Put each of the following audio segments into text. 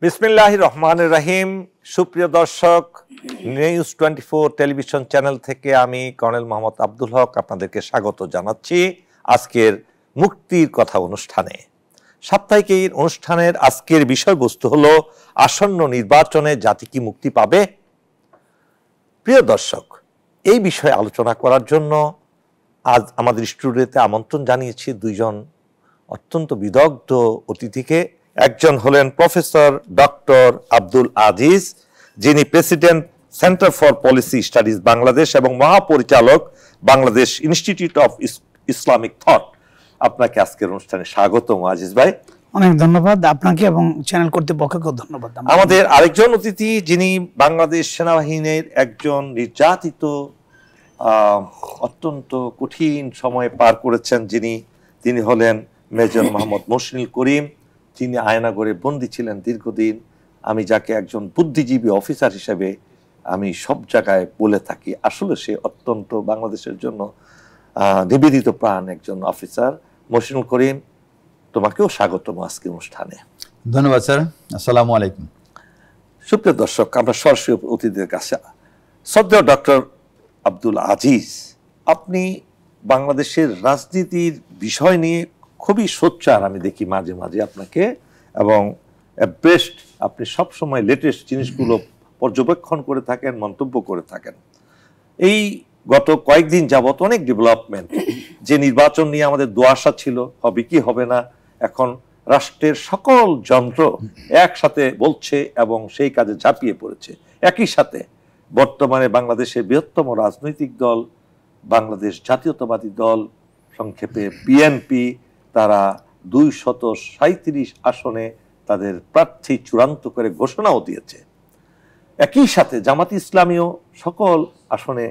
বিসমিল্লাহির রহমানির রহিম। সুপ্রিয় দর্শক, নিউজ 24 টেলিভিশন চ্যানেল থেকে আমি কর্নেল মোহাম্মদ আব্দুল হক আপনাদেরকে স্বাগত জানাচ্ছি আজকের মুক্তির কথা অনুষ্ঠানে। সাপ্তাহিক এই অনুষ্ঠানের আজকের বিষয়বস্তু হলো আসন্ন নির্বাচনে জাতি কি মুক্তি পাবে। প্রিয় দর্শক, এই বিষয়ে আলোচনা করার জন্য আজ আমাদের স্টুডিওতে আমন্ত্রণ জানিয়েছি দুইজন অত্যন্ত বিদগ্ধ অতিথিকে। একজন হলেন প্রফেসর ডক্টর আব্দুল আজিজ, যিনি president centre for policy studies Bangladesh এবং মহাপরিচালক Bangladesh institute of Islamic thought. আপনাকে আজকের অনুষ্ঠানে স্বাগতম আজিজ ভাই। অনেক ধন্যবাদ আপনাকে এবং চ্যানেল কর্তৃপক্ষকে ধন্যবাদ। আমাদের আরেকজন অতিথি, যিনি বাংলাদেশ সেনাবাহিনীর একজন নির্যাতিত অত্যন্ত কঠিন সময় পার করেছেন, তিনি হলেন মেজর মোহাম্মদ মহসিনুল করিম। তিনি আয়নাগরে বন্দী ছিলেন দীর্ঘদিন। আমি যাকে একজন বুদ্ধিজীবী অফিসার হিসেবে আমি সব জায়গায় বলে থাকি, আসলে সে অত্যন্ত বাংলাদেশের জন্য নিবেদিত প্রাণ একজন অফিসার। মহসিনুল করিম, তোমাকেও স্বাগতম আজকের অনুষ্ঠানে। ধন্যবাদ স্যার। আসসালামু আলাইকুম। সুপ্রিয় দর্শক, আমরা সরাসরি অতিথিদের কাছে। শ্রদ্ধেয় ডক্টর আব্দুল আজিজ, আপনি বাংলাদেশের রাজনীতির বিষয় নিয়ে খুবই সোচ্চার আমি দেখি মাঝে মাঝে আপনাকে, এবং বেস্ট আপনি সবসময় লেটেস্ট জিনিসগুলো পর্যবেক্ষণ করে থাকেন, মন্তব্য করে থাকেন। এই গত কয়েকদিন যাবত অনেক ডেভেলপমেন্ট, যে নির্বাচন নিয়ে আমাদের দোয়াশা ছিল হবে কি হবে না, এখন রাষ্ট্রের সকল যন্ত্র একসাথে বলছে এবং সেই কাজে ঝাঁপিয়ে পড়েছে। একই সাথে বর্তমানে বাংলাদেশের বৃহত্তম রাজনৈতিক দল বাংলাদেশ জাতীয়তাবাদী দল, সংক্ষেপে বিএনপি, তারা 237 আসনে তাদের প্রার্থী চূড়ান্ত করে ঘোষণাও দিয়েছে। একই সাথে জামাত ইসলামীও সকল আসনে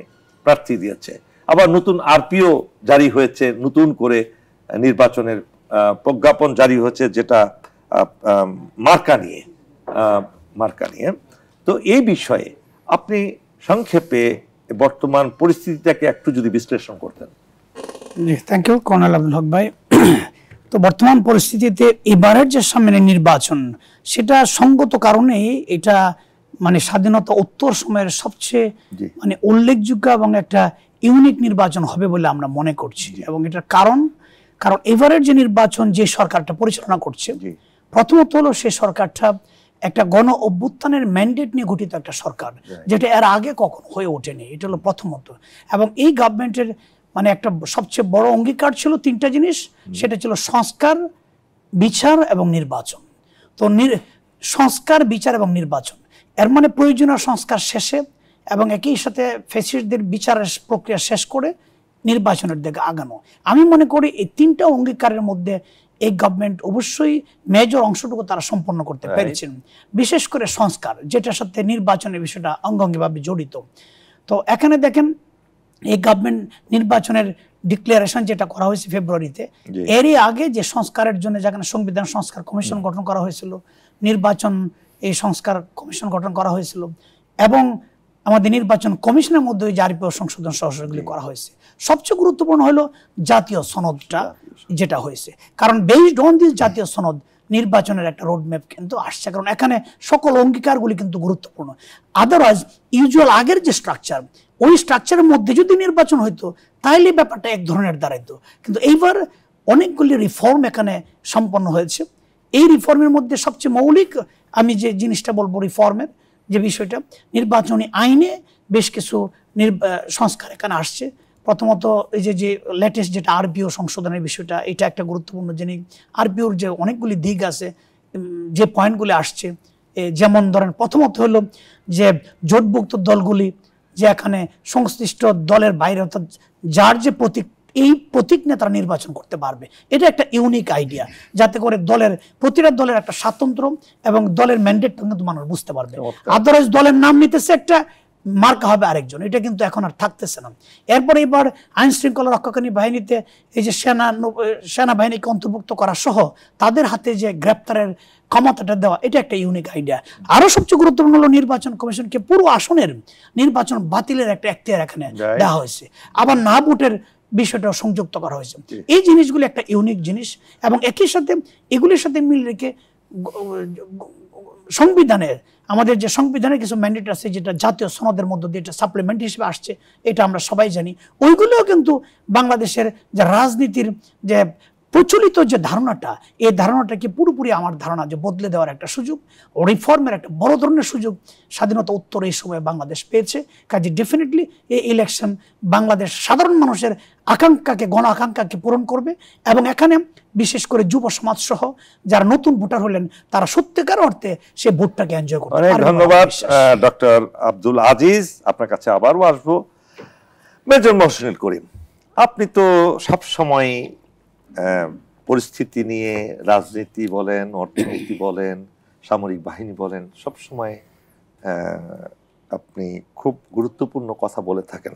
প্রার্থী দিয়েছে। আবার নতুন আরপিও জারি হয়েছে, নতুন করে নির্বাচনের প্রজ্ঞাপন জারি হয়েছে, যেটা মার্কা নিয়ে। তো এই বিষয়ে আপনি সংক্ষেপে বর্তমান পরিস্থিতিটাকে একটু যদি বিশ্লেষণ করতেন। থ্যাংক ইউ কর্নেল আব্দুল হক ভাই। তো বর্তমান পরিস্থিতিতে এবারের যে সামনে নির্বাচন, সেটা সঙ্গত কারণেই এটা মানে স্বাধীনতা উত্তর সময়ের সবচেয়ে মানে উল্লেখযোগ্য এবং একটা ইউনিক নির্বাচন হবে বলে আমরা মনে করছি। এবং এটার কারণ এবারের যে নির্বাচন যে সরকারটা পরিচালনা করছে, প্রথমত হলো সে সরকারটা একটা গণ অভ্যুত্থানের ম্যান্ডেট নিয়ে গঠিত একটা সরকার, যেটা এর আগে কখনো হয়ে ওঠেনি। এটা হলো প্রথমত। এবং এই গভর্নমেন্টের মানে একটা সবচেয়ে বড় অঙ্গীকার ছিল তিনটা জিনিস, সেটা ছিল সংস্কার, বিচার এবং নির্বাচন। তো সংস্কার, বিচার এবং নির্বাচন, এর মানে প্রয়োজনীয় সংস্কার শেষে এবং একই সাথে ফ্যাসিস্টদের বিচারের প্রক্রিয়া শেষ করে নির্বাচনের দিকে আগানো। আমি মনে করি এই তিনটা অঙ্গীকারের মধ্যে এই গভর্নমেন্ট অবশ্যই মেজর অংশটুকু তারা সম্পন্ন করতে পেরেছেন। বিশেষ করে সংস্কার, যেটার সাথে নির্বাচনের বিষয়টা অঙ্গাঙ্গিভাবে জড়িত। তো এখানে দেখেন, এই গভর্নমেন্ট নির্বাচনের ডিক্লারেশন যেটা করা হয়েছে ফেব্রুয়ারিতে, এরই আগে যে সংস্কারের জন্য যেখানে সংবিধান সংস্কার কমিশন গঠন করা হয়েছিল, নির্বাচন এই সংস্কার কমিশন গঠন করা হয়েছিল, এবং আমাদের নির্বাচন কমিশনের মধ্যে ওই আরপিও সংশোধন সহযোগী করা হয়েছে। সবচেয়ে গুরুত্বপূর্ণ হলো জাতীয় সনদটা যেটা হয়েছে, কারণ বেসড অন দিস জাতীয় সনদ নির্বাচনের একটা রোডম্যাপ কিন্তু আসছে, কারণ এখানে সকল অঙ্গীকারগুলি কিন্তু গুরুত্বপূর্ণ। আদারওয়াইজ ইউজুয়াল আগের যে স্ট্রাকচার, ওই স্ট্রাকচারের মধ্যে যদি নির্বাচন হইতো তাহলে ব্যাপারটা এক ধরনের দাঁড়াইতো। কিন্তু এইবার অনেকগুলি রিফর্ম এখানে সম্পন্ন হয়েছে। এই রিফর্মের মধ্যে সবচেয়ে মৌলিক আমি যে জিনিসটা বলবো, রিফর্মের যে বিষয়টা, নির্বাচনী আইনে বেশ কিছু সংস্কার এখানে আসছে। প্রথমত এই যে লেটেস্ট যেটা আরপিও সংশোধনের বিষয়টা, এটা একটা গুরুত্বপূর্ণ জিনিস। আরপিওর যে অনেকগুলি দিক আছে, যে পয়েন্টগুলি আসছে, যেমন ধরেন প্রথমত হলো যে জোটভুক্ত দলগুলি যে এখানে সংশ্লিষ্ট দলের বাইরে, অর্থাৎ যার যে প্রতীক, এই প্রতীক নিয়ে তারা নির্বাচন করতে পারবে। এটা একটা ইউনিক আইডিয়া, যাতে করে প্রতিটা দলের একটা স্বাতন্ত্র্য এবং দলের ম্যান্ডেটটা কিন্তু মানুষ বুঝতে পারবে। আদারওয়াইজ দলের নাম নিতেছে একটা, মার্কা হবে আরেকজন, এটা কিন্তু এখন আর থাকতেছে না। এরপরে এবার আইন শৃঙ্খলা রক্ষাকারী বাহিনীতে এই যে সেনাবাহিনীকে অন্তর্ভুক্ত করা সহ তাদের হাতে যে গ্রেপ্তারের ক্ষমতাটা দেওয়া, এটা একটা ইউনিক আইডিয়া। আরো সবচেয়ে গুরুত্বপূর্ণ হলো নির্বাচন কমিশনকে পুরো আসনের নির্বাচন বাতিলের একটা এখতিয়ার এখানে দেওয়া হয়েছে, আবার না ভোটের বিষয়টা সংযুক্ত করা হয়েছে। এই জিনিসগুলি একটা ইউনিক জিনিস, এবং একই সাথে এগুলির সাথে মিল রেখে সংবিধানের আমাদের যে সংবিধানের কিছু ম্যান্ডেট আছে, যেটা জাতীয় সনদের মধ্য দিয়ে এটা সাপ্লিমেন্ট হিসেবে আসছে, এটা আমরা সবাই জানি। ওইগুলোও কিন্তু বাংলাদেশের যে রাজনীতির যে প্রচলিত যে ধারণাটা, এই ধারণাটাকে পুরোপুরি আমার ধারণা যে বদলে দেওয়ার একটা সুযোগ, রিফর্মের একটা বড় ধরনের সুযোগ স্বাধীনতা উত্তর এই সময় বাংলাদেশ পেয়েছে। কাজে ডেফিনেটলি এই ইলেকশন বাংলাদেশ সাধারণ মানুষের আকাঙ্ক্ষাকে, গণ আকাঙ্ক্ষাকে পূরণ করবে, এবং এখানে বিশেষ করে যুব সমাজ সহ যারা নতুন ভোটার হলেন তারা সত্যিকার অর্থে সেই ভোটটাকে এনজয় করবে। অনেক ধন্যবাদ ডক্টর আব্দুল আজিজ, আপনার কাছে আবারও আসবো। মেজর মহসিনুল করিম, আপনি তো সবসময় পরিস্থিতি নিয়ে রাজনীতি বলেন, অর্থনীতি বলেন, সামরিক বাহিনী বলেন, সবসময় আপনি খুব গুরুত্বপূর্ণ কথা বলে থাকেন।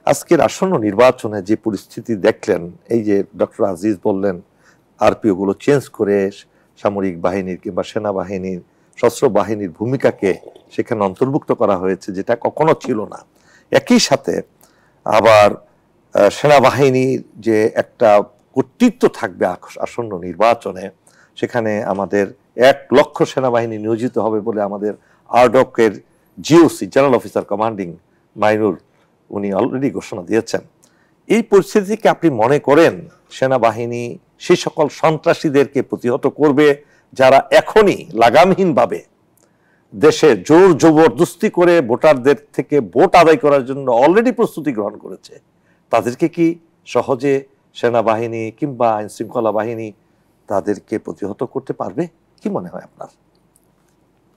আজকের আসন্ন নির্বাচনে যে পরিস্থিতি দেখলেন, এই যে ডক্টর আজিজ বললেন আরপিও গুলো চেঞ্জ করে সামরিক বাহিনীর কিংবা সেনাবাহিনীর, সশস্ত্র বাহিনীর ভূমিকাকে সেখানে অন্তর্ভুক্ত করা হয়েছে, যেটা কখনো ছিল না। একই সাথে আবার সেনাবাহিনীর যে একটা কর্তৃত্ব থাকবে আসন্ন নির্বাচনে, সেখানে আমাদের 1 লক্ষ সেনাবাহিনী নিয়োজিত হবে বলে আমাদের আরডকের GOC, general officer commanding Mainur, উনি অলরেডি ঘোষণা দিয়েছেন। এই পরিস্থিতি থেকে আপনি মনে করেন সেনাবাহিনী সেই সকল সন্ত্রাসীদেরকে প্রতিহত করবে যারা এখনই লাগামহীনভাবে দেশে জোর জবরদস্তি করে ভোটারদের থেকে ভোট আদায় করার জন্য অলরেডি প্রস্তুতি গ্রহণ করেছে? তাদেরকে কি সহজে সেনাবাহিনী কিংবা আইন শৃঙ্খলা বাহিনী তাদেরকে প্রতিহত করতে পারবে? কি মনে হয় আপনার?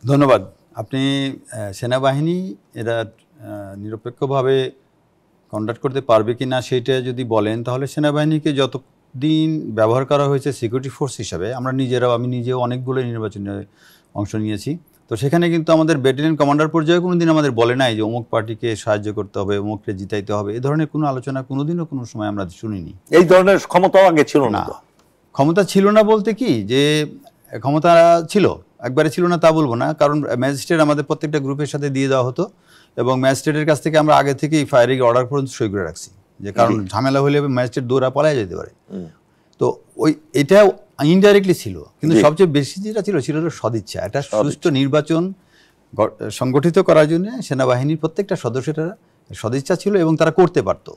ধন্যবাদ। আপনি সেনাবাহিনী এরা নিরপেক্ষভাবে কন্ডাক্ট করতে পারবে কি না সেইটা যদি বলেন, তাহলে সেনাবাহিনীকে যতদিন ব্যবহার করা হয়েছে সিকিউরিটি ফোর্স হিসাবে, আমি নিজেও অনেকগুলো নির্বাচনে অংশ নিয়েছি, তো সেখানে কিন্তু আমাদের ব্যাটালিয়ন কমান্ডার পর্যায়ে কোনোদিন আমাদের বলে নাই যে অমুক পার্টিকে সাহায্য করতে হবে, অমুককে জিতাইতে হবে। এই ধরনের কোনো আলোচনা কোনোদিনও কোনো সময় আমরা শুনিনি। এই ধরনের ক্ষমতাও আগে ছিল না। ক্ষমতা ছিল না বলতে কি, যে ক্ষমতা ছিল, একবারে ছিল না তা বলবো না, কারণ ম্যাজিস্ট্রেট আমাদের প্রত্যেকটা গ্রুপের সাথে দিয়ে দেওয়া হতো, এবং ম্যাজিস্ট্রেটের কাছ থেকে আমরা আগে থেকেই ফায়ারিং অর্ডার পর্যন্ত সই করে রাখছি, যে কারণ ঝামেলা হলে ম্যাজিস্ট্রেট দৌড়া পালায় যেতে পারে। তো এটা ইনডাইরেক্টলি ছিল, কিন্তু সবচেয়ে বেশি যেটা ছিল সেটা হলো সদিচ্ছা। একটা সুষ্ঠু নির্বাচন সংগঠিত করার জন্য সেনাবাহিনীর প্রত্যেকটা সদস্যরা সদিচ্ছা ছিল এবং তারা করতে পারত।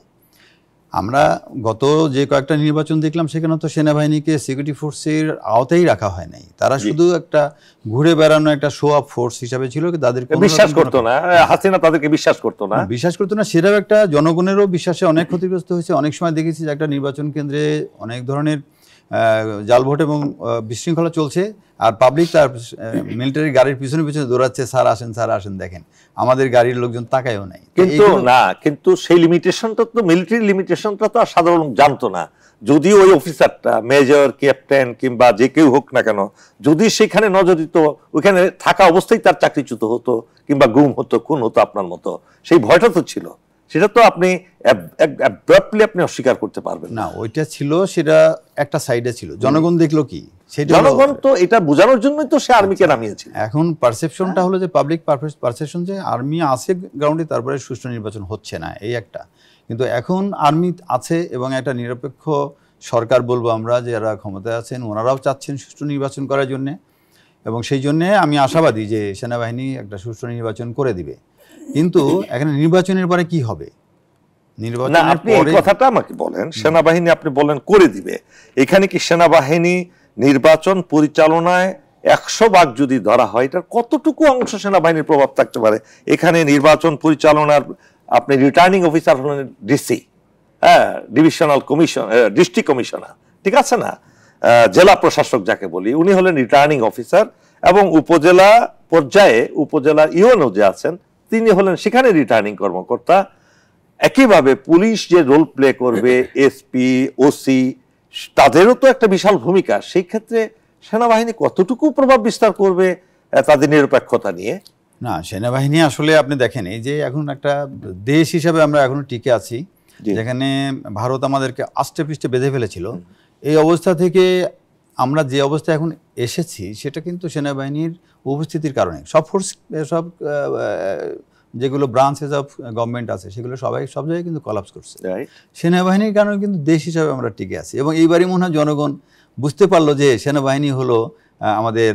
আমরা গত যে কয়েকটা নির্বাচন দেখলাম, সেখানে তো সেনাবাহিনীকে সিকিউরিটি ফোর্সের আওতায় রাখা হয় নাই, তারা শুধু একটা ঘুরে বেড়ানো একটা শো অফ ফোর্স হিসাবে ছিল। তাদেরকে বিশ্বাস করতো না, হাসিনা তাদেরকে বিশ্বাস করতো না, সেটাও একটা জনগণেরও বিশ্বাসে অনেক ক্ষতিগ্রস্ত হয়েছে। অনেক সময় দেখেছি যে একটা নির্বাচন কেন্দ্রে অনেক ধরনের জাল ভোট এবং বিশৃঙ্খলা চলছে, আর পাবলিক তার মিলিটারি গাড়ির পিছনে পিছনে দৌড়াচ্ছে, স্যার আসেন দেখেন, আমাদের গাড়ির লোকজন তাকায়ও নাই। কিন্তু সেই লিমিটেশনটা তো, মিলিটারি লিমিটেশনটা তো সাধারণ লোক জানতো না। যদি ওই অফিসারটা, মেজর, ক্যাপ্টেন কিংবা যে কেউ হোক না কেন, যদি সেখানে নজর দিত, ওইখানে থাকা অবস্থায় তার চাকরিচ্যুত হতো কিংবা গুম হতো, খুন হতো, আপনার মতো, সেই ভয়টা তো ছিল। সেটা তো আপনি আপনি অস্বীকার করতে পারবেন না। ওইটা ছিল, সেটা একটা সাইডে ছিল। জনগণ দেখলো কি, জনগণ তো এটা বোঝানোর জন্যই তো সে আর্মিকে নামিয়েছিল। এখন পারসেপশনটা হলো যে পাবলিক পারসেপশন যে আর্মি আছে গ্রাউন্ডে, তারপরে সুষ্ঠু নির্বাচন হচ্ছে না, এই একটা। কিন্তু এখন আর্মি আছে এবং একটা নিরপেক্ষ সরকার বলবো আমরা, যারা ক্ষমতায় আছেন ওনারাও চাচ্ছেন সুষ্ঠু নির্বাচন করার জন্য, এবং সেই জন্যে আমি আশাবাদী যে সেনাবাহিনী একটা সুষ্ঠু নির্বাচন করে দিবে। কিন্তু এখানে নির্বাচনের পরে কি হবে? আপনি এই কথাটা আমাকে বলেন, সেনাবাহিনী আপনি বলেন করে দিবে, এখানে কি সেনাবাহিনী নির্বাচন পরিচালনায় 100 ভাগ যদি ধরা হয়, এটার কতটুকু অংশ সেনাবাহিনীর প্রভাব থাকতে পারে? এখানে নির্বাচন পরিচালনার আপনি রিটার্নিং অফিসার হলেন ডিসি, হ্যাঁ, ডিভিশনাল কমিশন, ডিস্ট্রিক্ট কমিশনার, ঠিক আছে না, জেলা প্রশাসক যাকে বলি, উনি হলেন রিটার্নিং অফিসার, এবং উপজেলা পর্যায়ে উপজেলার ইউএনও যে আছেন তিনি হলেন সেখানে রিটার্নিং কর্মকর্তা। একইভাবে পুলিশ যে রোল প্লে করবে, এসপি, ওসি, তাদেরও তো একটা বিশাল ভূমিকা। সেই ক্ষেত্রে সেনাবাহিনী কতটুকু প্রভাব বিস্তার করবে তাদের নিরপেক্ষতা নিয়ে? না, সেনাবাহিনী আসলে আপনি দেখেন, এই যে এখন একটা দেশ হিসাবে আমরা এখনো টিকে আছি, যেখানে ভারত আমাদেরকে আষ্টে পৃষ্ঠে বেঁধে ফেলেছিল, এই অবস্থা থেকে আমরা যে অবস্থায় এখন এসেছি, সেটা কিন্তু সেনাবাহিনীর উপস্থিতির কারণে। সব ফোর্স, সব যেগুলো ব্রাঞ্চেস অফ গভর্নমেন্ট আছে, সেগুলো সব জায়গায় কিন্তু কলাপস করছে। সেনাবাহিনীর কারণে কিন্তু দেশ হিসাবে আমরা টিকে আছি, এবং এইবারই মনে হয় জনগণ বুঝতে পারলো যে সেনাবাহিনী হলো আমাদের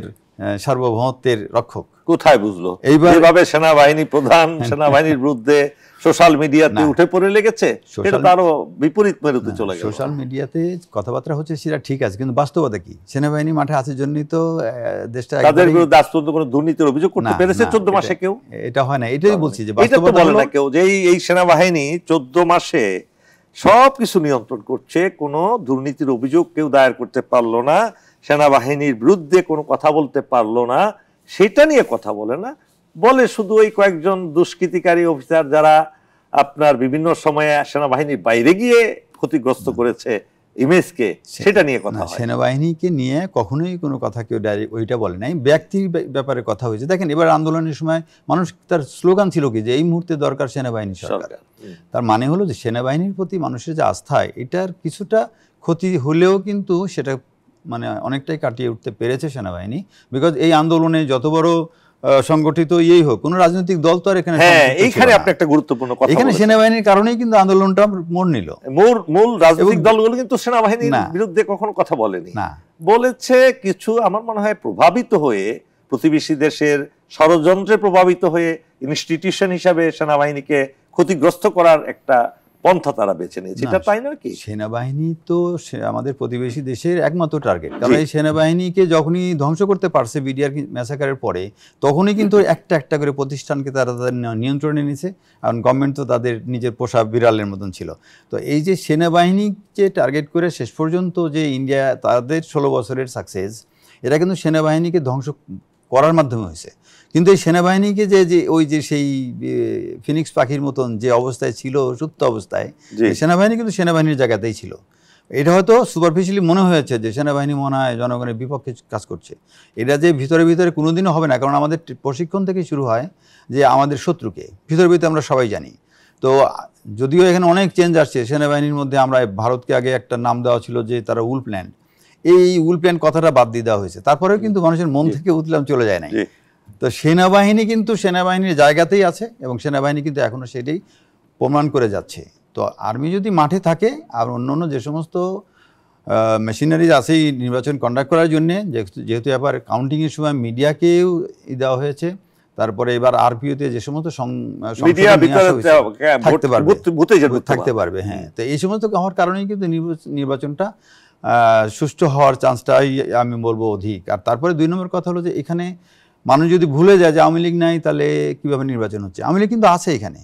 সার্বভৌমত্বের রক্ষক। কোথায় বুঝলো? এইবার এইভাবে সেনাবাহিনী প্রধান সেনাবাহিনীর বিরুদ্ধে সোশ্যাল মিডিয়াতে উঠে পড়ে লেগেছে, এটা তো আরো বিপরীত মেরুতে চলে গেল। সোশ্যাল মিডিয়াতে কথাবার্তা হচ্ছে সেটা ঠিক আছে, কিন্তু বাস্তবতা কি? সেনাবাহিনী মাঠে আছে জন্যই তো দেশটা তাদের বিরুদ্ধে আজ পর্যন্ত কোনো দুর্নীতির অভিযোগ করতে পেরেছে 14 মাসে কেউ? এটা হয় না, এটাই বলছি যে এটা তো বলে না কেউ যে এই সেনাবাহিনী 14 মাসে সবকিছু নিয়ন্ত্রণ করছে, কোনো দুর্নীতির অভিযোগ কেউ দায়ের করতে পারলো না, সেনাবাহিনীর বিরুদ্ধে কোনো কথা বলতে পারলো না, সেটা নিয়ে কথা বলে না। বলে শুধু ওই কয়েকজন দুষ্কৃতিকারী অফিসার যারা আপনার বিভিন্ন সময়ে সেনাবাহিনীর বাইরে গিয়ে ক্ষতিগ্রস্ত করেছে ইমেজকে, সেটা নিয়ে কথা হয়। সেনাবাহিনীকে নিয়ে কখনোই কোনো কথা কেউ ডাইরেক্ট ওইটা বলে নাই, ব্যক্তির ব্যাপারে কথা হয়েছে। দেখেন এবার আন্দোলনের সময় মানুষ, তার স্লোগান ছিল কি যে এই মুহূর্তে দরকার সেনাবাহিনী সরকার। তার মানে হলো যে সেনাবাহিনীর প্রতি মানুষের যে আস্থা, এটার কিছুটা ক্ষতি হলেও কিন্তু সেটা মানে অনেকটাই কাটিয়ে উঠতে পেরেছে সেনাবাহিনী। বিকজ এই আন্দোলনে যত বড় সংগঠিত ইয়েই হোক, কোনো রাজনৈতিক দল তো আর এখানে, এইখানে আপনি একটা গুরুত্বপূর্ণ কথা, এখানে সেনাবাহিনীর কারণেই কিন্তু আন্দোলনটা মোড় নিল। মূল রাজনৈতিক দলগুলো কিন্তু সেনাবাহিনীর বিরুদ্ধে কখনো কথা বলেনি, বলেছে কিছু আমার মনে হয় প্রভাবিত হয়ে, প্রতিবেশী দেশের ষড়যন্ত্রে প্রভাবিত হয়ে ইনস্টিটিউশন হিসাবে সেনাবাহিনীকে ক্ষতিগ্রস্ত করার একটা পন্থা তারা বেছে নিয়েছে। এটা তাই নয় কি? সেনাবাহিনী তো আমাদের প্রতিবেশী দেশের একমাত্র টার্গেট, কারণ এই সেনাবাহিনীকে যখনই ধ্বংস করতে পারছে বিডিআর ম্যাসাকারের পরে, তখনই কিন্তু একটা একটা করে প্রতিষ্ঠানকে তারা তাদের নিয়ন্ত্রণে নিয়েছে। কারণ গভর্নমেন্ট তো তাদের নিজের পোষা বিড়ালের মতন ছিল। তো এই যে সেনাবাহিনীকে টার্গেট করে শেষ পর্যন্ত যে ইন্ডিয়া তাদের 16 বছরের সাকসেস, এটা কিন্তু সেনাবাহিনীকে ধ্বংস করার মাধ্যমে হয়েছে। কিন্তু এই সেনাবাহিনীকে যে ওই যে সেই ফিনিক্স পাখির মতন যে অবস্থায় ছিল, সুপ্ত অবস্থায়, সেনাবাহিনী কিন্তু সেনাবাহিনীর জায়গাতেই ছিল। এটা হয়তো সুপারফিশিয়ালি মনে হয়েছে যে সেনাবাহিনী মনে হয় জনগণের বিপক্ষে কাজ করছে। এটা যে ভিতরে ভিতরে কোনোদিনও হবে না, কারণ আমাদের প্রশিক্ষণ থেকে শুরু হয় যে আমাদের শত্রুকে ভিতরে ভিতরে আমরা সবাই জানি। তো যদিও এখানে অনেক চেঞ্জ আসছে সেনাবাহিনীর মধ্যে, আমরা ভারতকে আগে একটা নাম দেওয়া ছিল যে তারা উলপ্ল্যান্ড, এই উলপ্ল্যান্ড কথাটা বাদ দিয়ে দেওয়া হয়েছে, তারপরেও কিন্তু মানুষের মন থেকে উঠলাম চলে যায় না। তো সেনাবাহিনী কিন্তু সেনাবাহিনীর জায়গাতেই আছে এবং সেনাবাহিনী কিন্তু এখনো সেটাই প্রমাণ করে যাচ্ছে। তো আর্মি যদি মাঠে থাকে আর অন্য যে সমস্ত মেশিনারিজ আছে নির্বাচন কন্ডাক্ট করার জন্যে, যেহেতু এবার কাউন্টিংয়ের সময় মিডিয়াকেও দেওয়া হয়েছে, তারপরে এবার আরপিওতে যে সমস্ত থাকতে পারবে, হ্যাঁ, তো এই সমস্ত হওয়ার কারণেই কিন্তু নির্বাচনটা সুষ্ঠু হওয়ার চান্সটাই আমি বলবো অধিক। আর তারপরে 2 নম্বর কথা হলো যে এখানে মানুষ যদি ভুলে যায় যে আওয়ামী লীগ নাই, তাহলে কিভাবে নির্বাচন হচ্ছে? আওয়ামী লীগ কিন্তু আছে এখানে।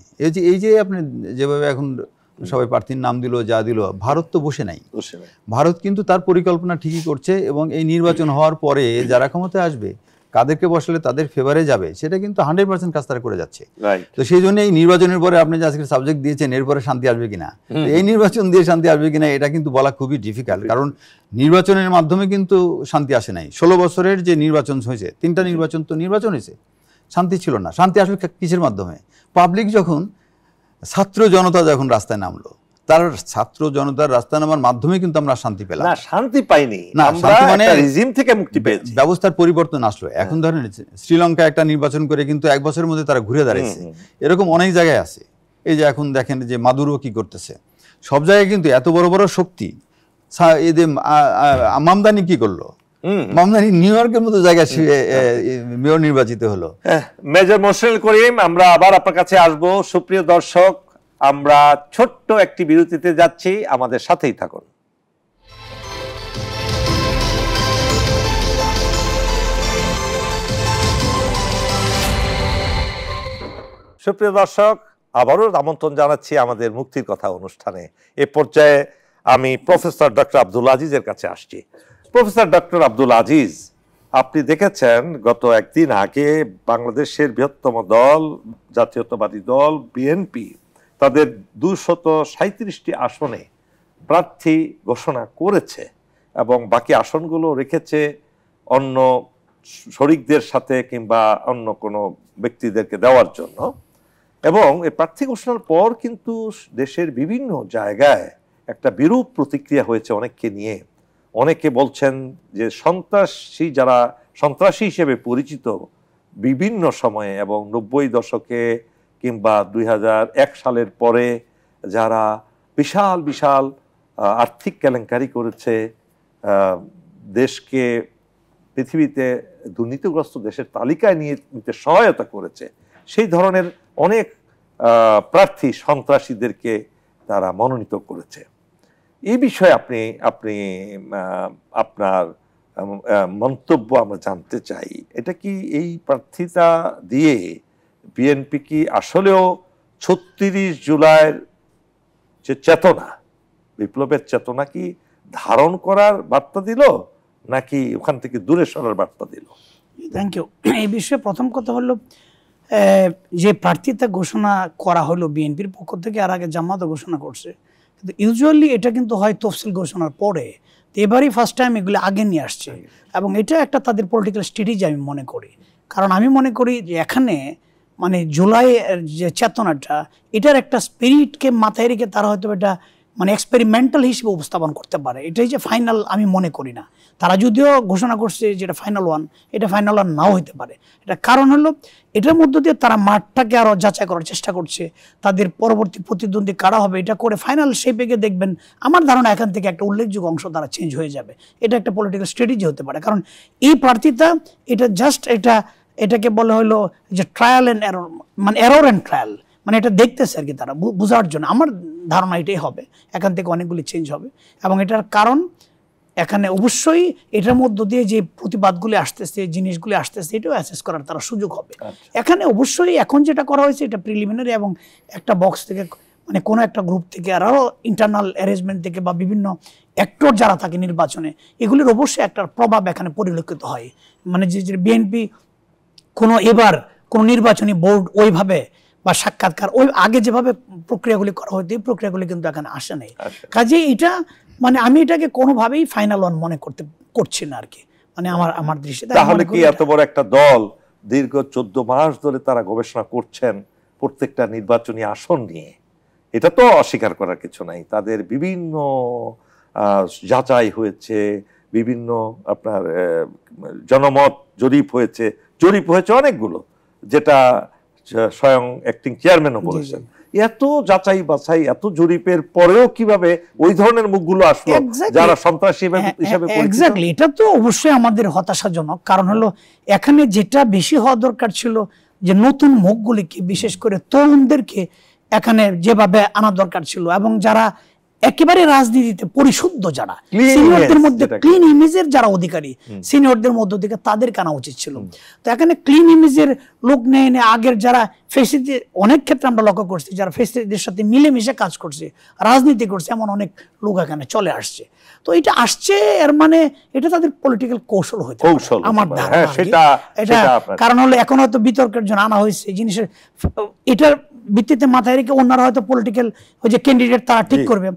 এই যে আপনি যেভাবে এখন সবাই প্রার্থীর নাম দিল, যা দিল, ভারত তো বসে নাই। ভারত কিন্তু তার পরিকল্পনা ঠিকই করছে এবং এই নির্বাচন হওয়ার পরে যারা ক্ষমতায় আসবে, কাদেরকে বসালে তাদের ফেভারে যাবে, সেটা কিন্তু 100% কাজ তারা করে যাচ্ছে। তো সেই জন্য এই নির্বাচনের পরে আপনি যে আজকে সাবজেক্ট দিয়েছেন, এরপরে শান্তি আসবে কিনা, এই নির্বাচন দিয়ে শান্তি আসবে কিনা, এটা কিন্তু বলা খুবই ডিফিকাল্ট। কারণ নির্বাচনের মাধ্যমে কিন্তু শান্তি আসে নাই। 16 বছরের যে নির্বাচন হয়েছে, 3টা নির্বাচন তো নির্বাচন হয়েছে, শান্তি ছিল না। শান্তি আসলে কিসের মাধ্যমে? পাবলিক যখন, ছাত্র জনতা যখন রাস্তায় নামলো, তার ছাত্র জনতার রাস্তায় নামার মাধ্যমে কিন্তু আমরা শান্তি পেলাম। না, শান্তি পাইনি, আমরা মানে রিজিম থেকে মুক্তি পেয়েছি, ব্যবস্থার পরিবর্তন আসলো। এখন ধরেন শ্রীলঙ্কা একটা নির্বাচন করে কিন্তু 1 বছরের মধ্যে তারা ঘুরে দাঁড়িয়েছে। এরকম অনেক জায়গায় আছে। এই যে এখন দেখেন যে মাদুরো কি করতেছে, সব জায়গায় কিন্তু এত বড় বড় শক্তি। এদের মামদানি কি করলো? মামদানি নিউ ইয়র্কের মতো জায়গায় মেয়র নির্বাচিত হলো। মেজর মোশাররফ করিম, আমরা আবার আপনার কাছে আসবো। সুপ্রিয় দর্শক, আমরা ছোট্ট একটি বিরতিতে যাচ্ছি, আমাদের সাথেই থাকুন। সুপ্রিয় দর্শক, আবারও আমন্ত্রণ জানাচ্ছি আমাদের মুক্তির কথা অনুষ্ঠানে। এ পর্যায়ে আমি প্রফেসর ডক্টর আব্দুল আজিজের কাছে আসছি। প্রফেসর ডক্টর আব্দুল আজিজ, আপনি দেখেছেন গত একদিন আগে বাংলাদেশের বৃহত্তম দল, জাতীয়তাবাদী দল বিএনপি, তাদের 237টি আসনে প্রার্থী ঘোষণা করেছে এবং বাকি আসনগুলো রেখেছে অন্য শরিকদের সাথে কিংবা অন্য কোনো ব্যক্তিদেরকে দেওয়ার জন্য। এবং এই প্রার্থী ঘোষণার পর কিন্তু দেশের বিভিন্ন জায়গায় একটা বিরূপ প্রতিক্রিয়া হয়েছে অনেককে নিয়ে। অনেকে বলছেন যে সন্ত্রাসী হিসেবে পরিচিত বিভিন্ন সময়ে এবং 90 দশকে কিংবা 2001 সালের পরে যারা বিশাল বিশাল আর্থিক কেলেঙ্কারি করেছে, দেশকে পৃথিবীতে দুর্নীতিগ্রস্ত দেশের তালিকায় নিতে সহায়তা করেছে, সেই ধরনের অনেক প্রার্থী সন্ত্রাসীদেরকে তারা মনোনীত করেছে। এই বিষয়ে আপনি আপনার মন্তব্য আমরা জানতে চাই। এটা কি এই প্রার্থিতা দিয়ে বিএনপি কি আসলেও ৩৬ জুলাইয়ের যে চেতনা, বিপ্লবের চেতনা কি ধারণ করার বার্তা দিল, নাকি ওখান থেকে দূরে সরার বার্তা দিল? Thank you. এই বিষয়ে প্রথম কথা হলো, যে প্রার্থিতা ঘোষণা করা হলো বিএনপির পক্ষ থেকে, আর আগে জামাতও ঘোষণা করছে, কিন্তু ইউজুয়ালি এটা কিন্তু হয় তফসিল ঘোষণার পরে। তো এবারই ফার্স্ট টাইম এগুলো আগে নিয়ে আসছে, এবং এটা একটা তাদের পলিটিক্যাল স্ট্র্যাটেজি আমি মনে করি। কারণ আমি মনে করি যে এখানে মানে জুলাইয়ের যে চেতনাটা, এটার একটা স্পিরিটকে মাথায় রেখে তারা হয়তো এটা মানে এক্সপেরিমেন্টাল হিসেবে উপস্থাপন করতে পারে। এটাই যে ফাইনাল আমি মনে করি না। তারা যদিও ঘোষণা করছে যেটা ফাইনাল ওয়ান, এটা ফাইনাল ওয়ান নাও হতে পারে। এটা কারণ হলো এটার মধ্য দিয়ে তারা মাঠটাকে আরও যাচাই করার চেষ্টা করছে, তাদের পরবর্তী প্রতিদ্বন্দ্বী কারা হবে এটা করে ফাইনাল শেপে গিয়ে দেখবেন, আমার ধারণা এখান থেকে একটা উল্লেখযোগ্য অংশ তারা চেঞ্জ হয়ে যাবে। এটা একটা পলিটিক্যাল স্ট্র্যাটেজি হতে পারে। কারণ এই প্রার্থিতা এটা জাস্ট এটাকে বলা হলো যে ট্রায়াল অ্যান্ড এরর, মানে এরর অ্যান্ড ট্রায়াল, মানে এটা দেখতেছে আর কি তারা বোঝার জন্য। আমার ধারণা এটাই হবে, এখান থেকে অনেকগুলি চেঞ্জ হবে। এবং এটার কারণ এখানে অবশ্যই এটার মধ্য দিয়ে যে প্রতিবাদগুলি আসতেছে, জিনিসগুলি আসতেছে, এটাও অ্যাসেস করার তারা সুযোগ হবে। এখানে অবশ্যই এখন যেটা করা হয়েছে এটা প্রিলিমিনারি, এবং একটা বক্স থেকে মানে কোনো একটা গ্রুপ থেকে আরও ইন্টারনাল অ্যারেঞ্জমেন্ট থেকে বা বিভিন্ন অ্যাক্টর যারা থাকে নির্বাচনে, এগুলির অবশ্যই একটা প্রভাব এখানে পরিলক্ষিত হয়। মানে যে বিএনপি এবার কোনো নির্বাচনী বোর্ড ওইভাবে বা সাক্ষাৎকার ওই আগে যেভাবে প্রক্রিয়াগুলি করা হতো, এই প্রক্রিয়াগুলি কিন্তু এখানে আসে নাই। কাজে এটা মানে আমি এটাকে কোনোভাবেই ফাইনাল ওয়ান মনে করছি না আর কি, মানে আমার দৃষ্টিতে। তাহলে কি এত বড় একটা দল দীর্ঘ 14 মাস ধরে তারা গবেষণা করছেন প্রত্যেকটা নির্বাচনী আসন নিয়ে, এটা তো অস্বীকার করার কিছু নাই। তাদের বিভিন্ন যাচাই হয়েছে, বিভিন্ন আপনার জনমত জরিপ হয়েছে অনেকগুলো, যেটা স্বয়ং অ্যাক্টিং চেয়ারম্যানও বলেছেন। এত যাচাই বাছাই, এত জরিপের পরেও কিভাবে ওই ধরনের মুখগুলো আসলো যারা সন্ত্রাসী হিসেবে পরিচিত? এটা তো অবশ্যই আমাদের হতাশাজনক। কারণ হলো এখানে যেটা বেশি হওয়া দরকার ছিল যে নতুন মুখগুলিকে, বিশেষ করে তরুণদেরকে এখানে যেভাবে আনা দরকার ছিল, এবং যারা একেবারে রাজনীতিতে পরিশুদ্ধ, যারা সিনিয়রদের মধ্যে ক্লিন ইমেজের যারা অধিকারী, সিনিয়রদের মধ্যে থেকে তাদেরকে আনা উচিত ছিল। তো এখানে ক্লিন ইমেজের লোক নেই, আগের যারা ফেসিলিটি, অনেক ক্ষেত্রে আমরা লক্ষ্য করছি যারা ফেসিলিটির সাথে মিলেমিশে কাজ করছে, রাজনীতি করছে, এমন অনেক লোক এখানে চলে আসছে। তো এটা আসছে এর মানে এটা তাদের পলিটিক্যাল কৌশল হইতে পারে আমার ধারণা। এটা কারণ হলো এখন হয়তো বিতর্কের জন্য আনা হয়েছে জিনিসের, এটার ভিত্তিতে মাথায় রেখে অন্যরা হয়তো পলিটিক্যাল ওই যে ক্যান্ডিডেট তারা ঠিক করবে,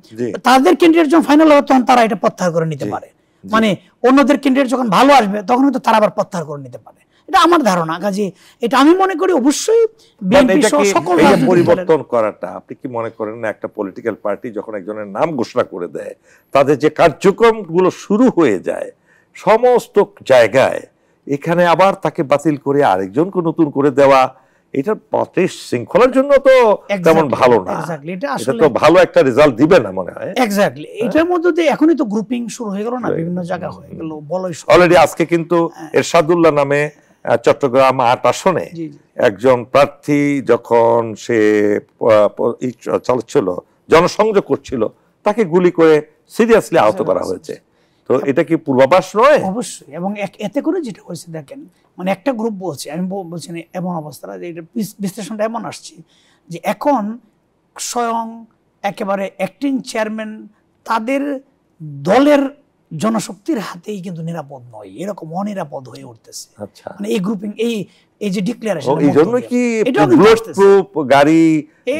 তাদের ক্যান্ডিডেট যখন ফাইনাল হবে তখন তারা এটা প্রত্যাহার করে নিতে পারে। মানে অন্যদের ক্যান্ডিডেট যখন ভালো আসবে তখন হয়তো তারা আবার প্রত্যাহার করে নিতে পারে, এটা আমার ধারণা। কাজে এটা আমি মনে করি অবশ্যই বিএনপি সহ সকল পরিবর্তন করাটা, আপনি কি মনে করেন না একটা পলিটিক্যাল পার্টি যখন একজনের নাম ঘোষণা করে দেয়, তাদের যে কার্যক্রমগুলো শুরু হয়ে যায় সমস্ত জায়গায়, এখানে আবার তাকে বাতিল করে আরেকজনকে নতুন করে দেওয়া, এটা পার্টির শৃঙ্খলার জন্য তো তেমন ভালো না। এটা তো ভালো একটা রেজাল্ট দিবে না মনে হয়। এক্স্যাক্টলি, এটার মধ্যে দিয়ে এখনই তো গ্রুপিং শুরু হয়ে গেল না, বিভিন্ন জায়গা হয়ে গেল বলই। অলরেডি আজকে কিন্তু এরশাদুল্লাহ নামে চট্টগ্রাম 8 আসনে একজন প্রার্থী যখন সে চালাচ্ছিল, জনসংযোগ করছিল, তাকে গুলি করে সিরিয়াসলি আহত করা হয়েছে। তো এটা কি পূর্বাভাস নয়? অবশ্যই। এবং এতে করে যেটা হয়েছে দেখেন, মানে একটা গ্রুপ বলছে, আমি বলছি না এমন অবস্থা, যে এটা বিশ্লেষণটা এমন আসছে যে এখন স্বয়ং একেবারে অ্যাক্টিং চেয়ারম্যান তাদের দলের জনশক্তির হাতেই কিন্তু নিরাপদ নয়, এরকম অনিরাপদ হয়ে উঠতেছে। মানে এই গ্রুপিং, এই যে ডিক্লারেশন, এই জন্য কি বুলেট প্রুফ গাড়ি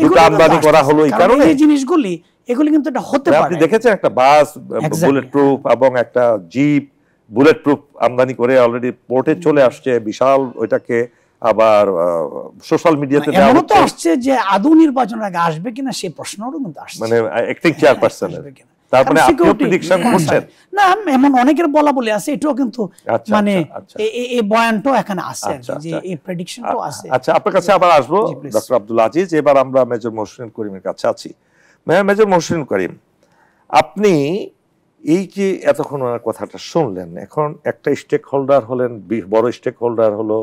দুটো আমদানি করা হলো এই কারণে? এই জিনিসগুলি এগুলি কিন্তু এটা হতে পারে। আপনি দেখেছেন একটা বাস বুলেট প্রুফ এবং একটা জিপ বুলেট প্রুফ আমদানি করে অলরেডি পোর্টে চলে আসছে, বিশাল ওইটাকে আবার সোশ্যাল মিডিয়াতে দেওয়া হচ্ছে। এমনও তো আসছে যে আদৌ নির্বাচনের আগে আসবে কিনা সেই প্রশ্নও কিন্তু আসছে, মানে অ্যাক্টিং চেয়ারপারসনের। তারপরে আপনি প্রেডিকশন করছেন না? এমন অনেকের বলা বলে আছে, এটাও কিন্তু মানে এই বয়ানটাও এখানে আছে যে এই প্রেডিকশনটাও আছে। আচ্ছা, আপনার কাছে আবার আসবো ডক্টর আব্দুল আজিজ। এবার আমরা মেজর মহসিন করিমের কাছে আছি। মেজর মহসিন করিম, আপনি এই যে এতক্ষণ ওনার কথাটা শুনলেন, এখন একটা স্টেক হোল্ডার হলেন, বড় স্টেক হোল্ডার হলো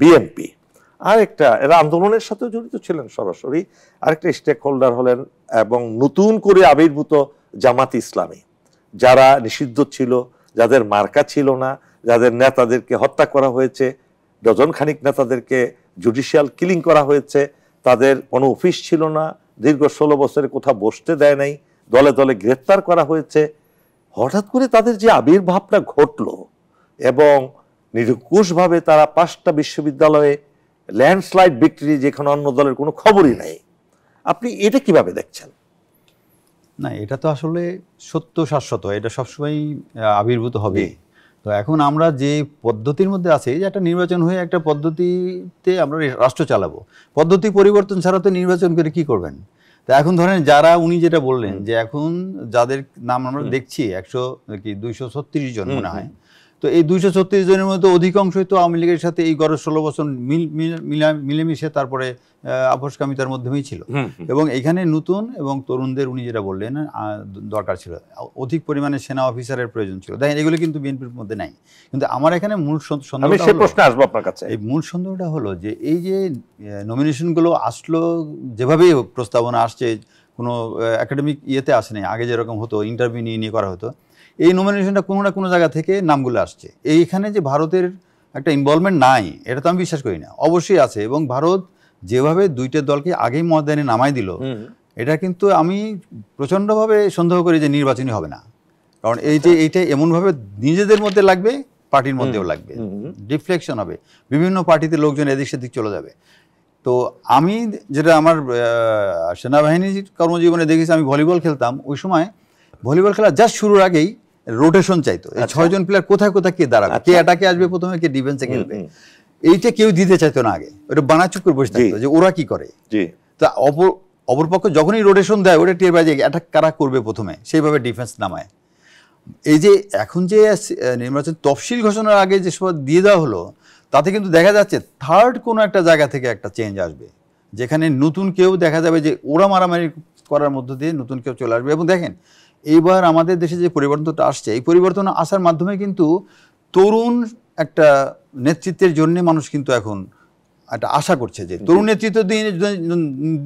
বিএনপি, আরেকটা এরা আন্দোলনের সাথে জড়িত ছিলেন সরাসরি, আরেকটা স্টেক হোল্ডার হলেন এবং নতুন করে আবির্ভূত জামাত ইসলামী, যারা নিষিদ্ধ ছিল, যাদের মার্কা ছিল না, যাদের নেতাদেরকে হত্যা করা হয়েছে, ডজন খানিক নেতাদেরকে জুডিশিয়াল কিলিং করা হয়েছে, তাদের কোনো অফিস ছিল না, দীর্ঘ 16 বছরে কোথাও বসতে দেয় নাই, দলে দলে গ্রেপ্তার করা হয়েছে। হঠাৎ করে তাদের যে আবির্ভাবটা ঘটলো এবং নিরঙ্কুশভাবে তারা 5টা বিশ্ববিদ্যালয়ে ল্যান্ডস্লাইড ভিক্টরি, যেখানে অন্য দলের কোনো খবরই নাই, আপনি এটা কিভাবে দেখছেন? না, এটা তো আসলে সত্য শাশ্বত, এটা সবসময় আবির্ভূত হবে। তো এখন আমরা যে পদ্ধতির মধ্যে আছি, যে একটা নির্বাচন হয়ে একটা পদ্ধতিতে আমরা রাষ্ট্র চালাবো, পদ্ধতি পরিবর্তন ছাড়া তো নির্বাচন করে কি করবেন? তো এখন ধরেন যারা, উনি যেটা বললেন যে এখন যাদের নাম আমরা দেখছি 236 জন মনে হয়, তো এই 236 জনের মধ্যে অধিকাংশই তো আওয়ামী লীগের সাথে এই গড় 16 বছর মিলেমিশে তারপরে আপোষকামিতার মাধ্যমেই ছিল। এবং এখানে নতুন এবং তরুণদের উনি যেটা বললেন দরকার ছিল, অধিক পরিমাণে সেনা অফিসারের প্রয়োজন ছিল। দেখেন এগুলো কিন্তু বিএনপির মধ্যে নাই। কিন্তু আমার এখানে মূল এই মূল সন্দেহটা হলো যে এই যে নমিনেশনগুলো আসলো, যেভাবেই হোক প্রস্তাবনা আসছে, কোনো একাডেমিক ইয়েতে আসে নাই, আগে যেরকম হতো ইন্টারভিউ নিয়ে করা হতো, এই নমিনেশনটা কোনো না কোনো জায়গা থেকে নামগুলো আসছে। এইখানে যে ভারতের একটা ইনভলভমেন্ট নাই, এটা তো আমি বিশ্বাস করি না, অবশ্যই আছে। এবং ভারত যেভাবে দুইটা দলকে আগেই ময়দানে নামাই দিল, এটা কিন্তু আমি প্রচণ্ডভাবে সন্দেহ করি যে নির্বাচনই হবে না। কারণ এইটা এমনভাবে নিজেদের মধ্যে লাগবে, পার্টির মধ্যেও লাগবে, ডিফ্লেকশন হবে, বিভিন্ন পার্টিতে লোকজন এদিক সেদিক চলে যাবে। তো আমি যেটা আমার সেনাবাহিনীর কর্মজীবনে দেখেছি, আমি ভলিবল খেলতাম, ওই সময় ভলিবল খেলা জাস্ট শুরুর আগেই রোটেশন চাইতো, 6 জন প্লেয়ার কোথায় কোথায় কে দাঁড়াবে, কে অ্যাটাকে আসবে প্রথমে, কে ডিফেন্সে খেলবে, এইটা কেউ দিতে চাইতো না আগে, ওটা বানাচুপ করে বসে থাকতো যে ওরা কি করে। তা অপরপক্ষ যখনই রোটেশন দেয়, ওটা টের পায় যে অ্যাটাক কারা করবে প্রথমে, সেইভাবে ডিফেন্স নামায়। এই যে এখন যে নির্বাচন তফসিল ঘোষণার আগে যে সব দিয়ে দেওয়া হলো, তাতে কিন্তু দেখা যাচ্ছে থার্ড কোনো একটা জায়গা থেকে একটা চেঞ্জ আসবে, যেখানে নতুন কেউ দেখা যাবে যে ওরা মারামারি করার মধ্য দিয়ে নতুন কেউ চলে আসবে। এবং দেখেন এইবার আমাদের দেশে যে পরিবর্তনটা আসছে, এই পরিবর্তন আসার মাধ্যমে কিন্তু তরুণ একটা নেতৃত্বের জন্য মানুষ কিন্তু এখন একটা আশা করছে যে তরুণ নেতৃত্ব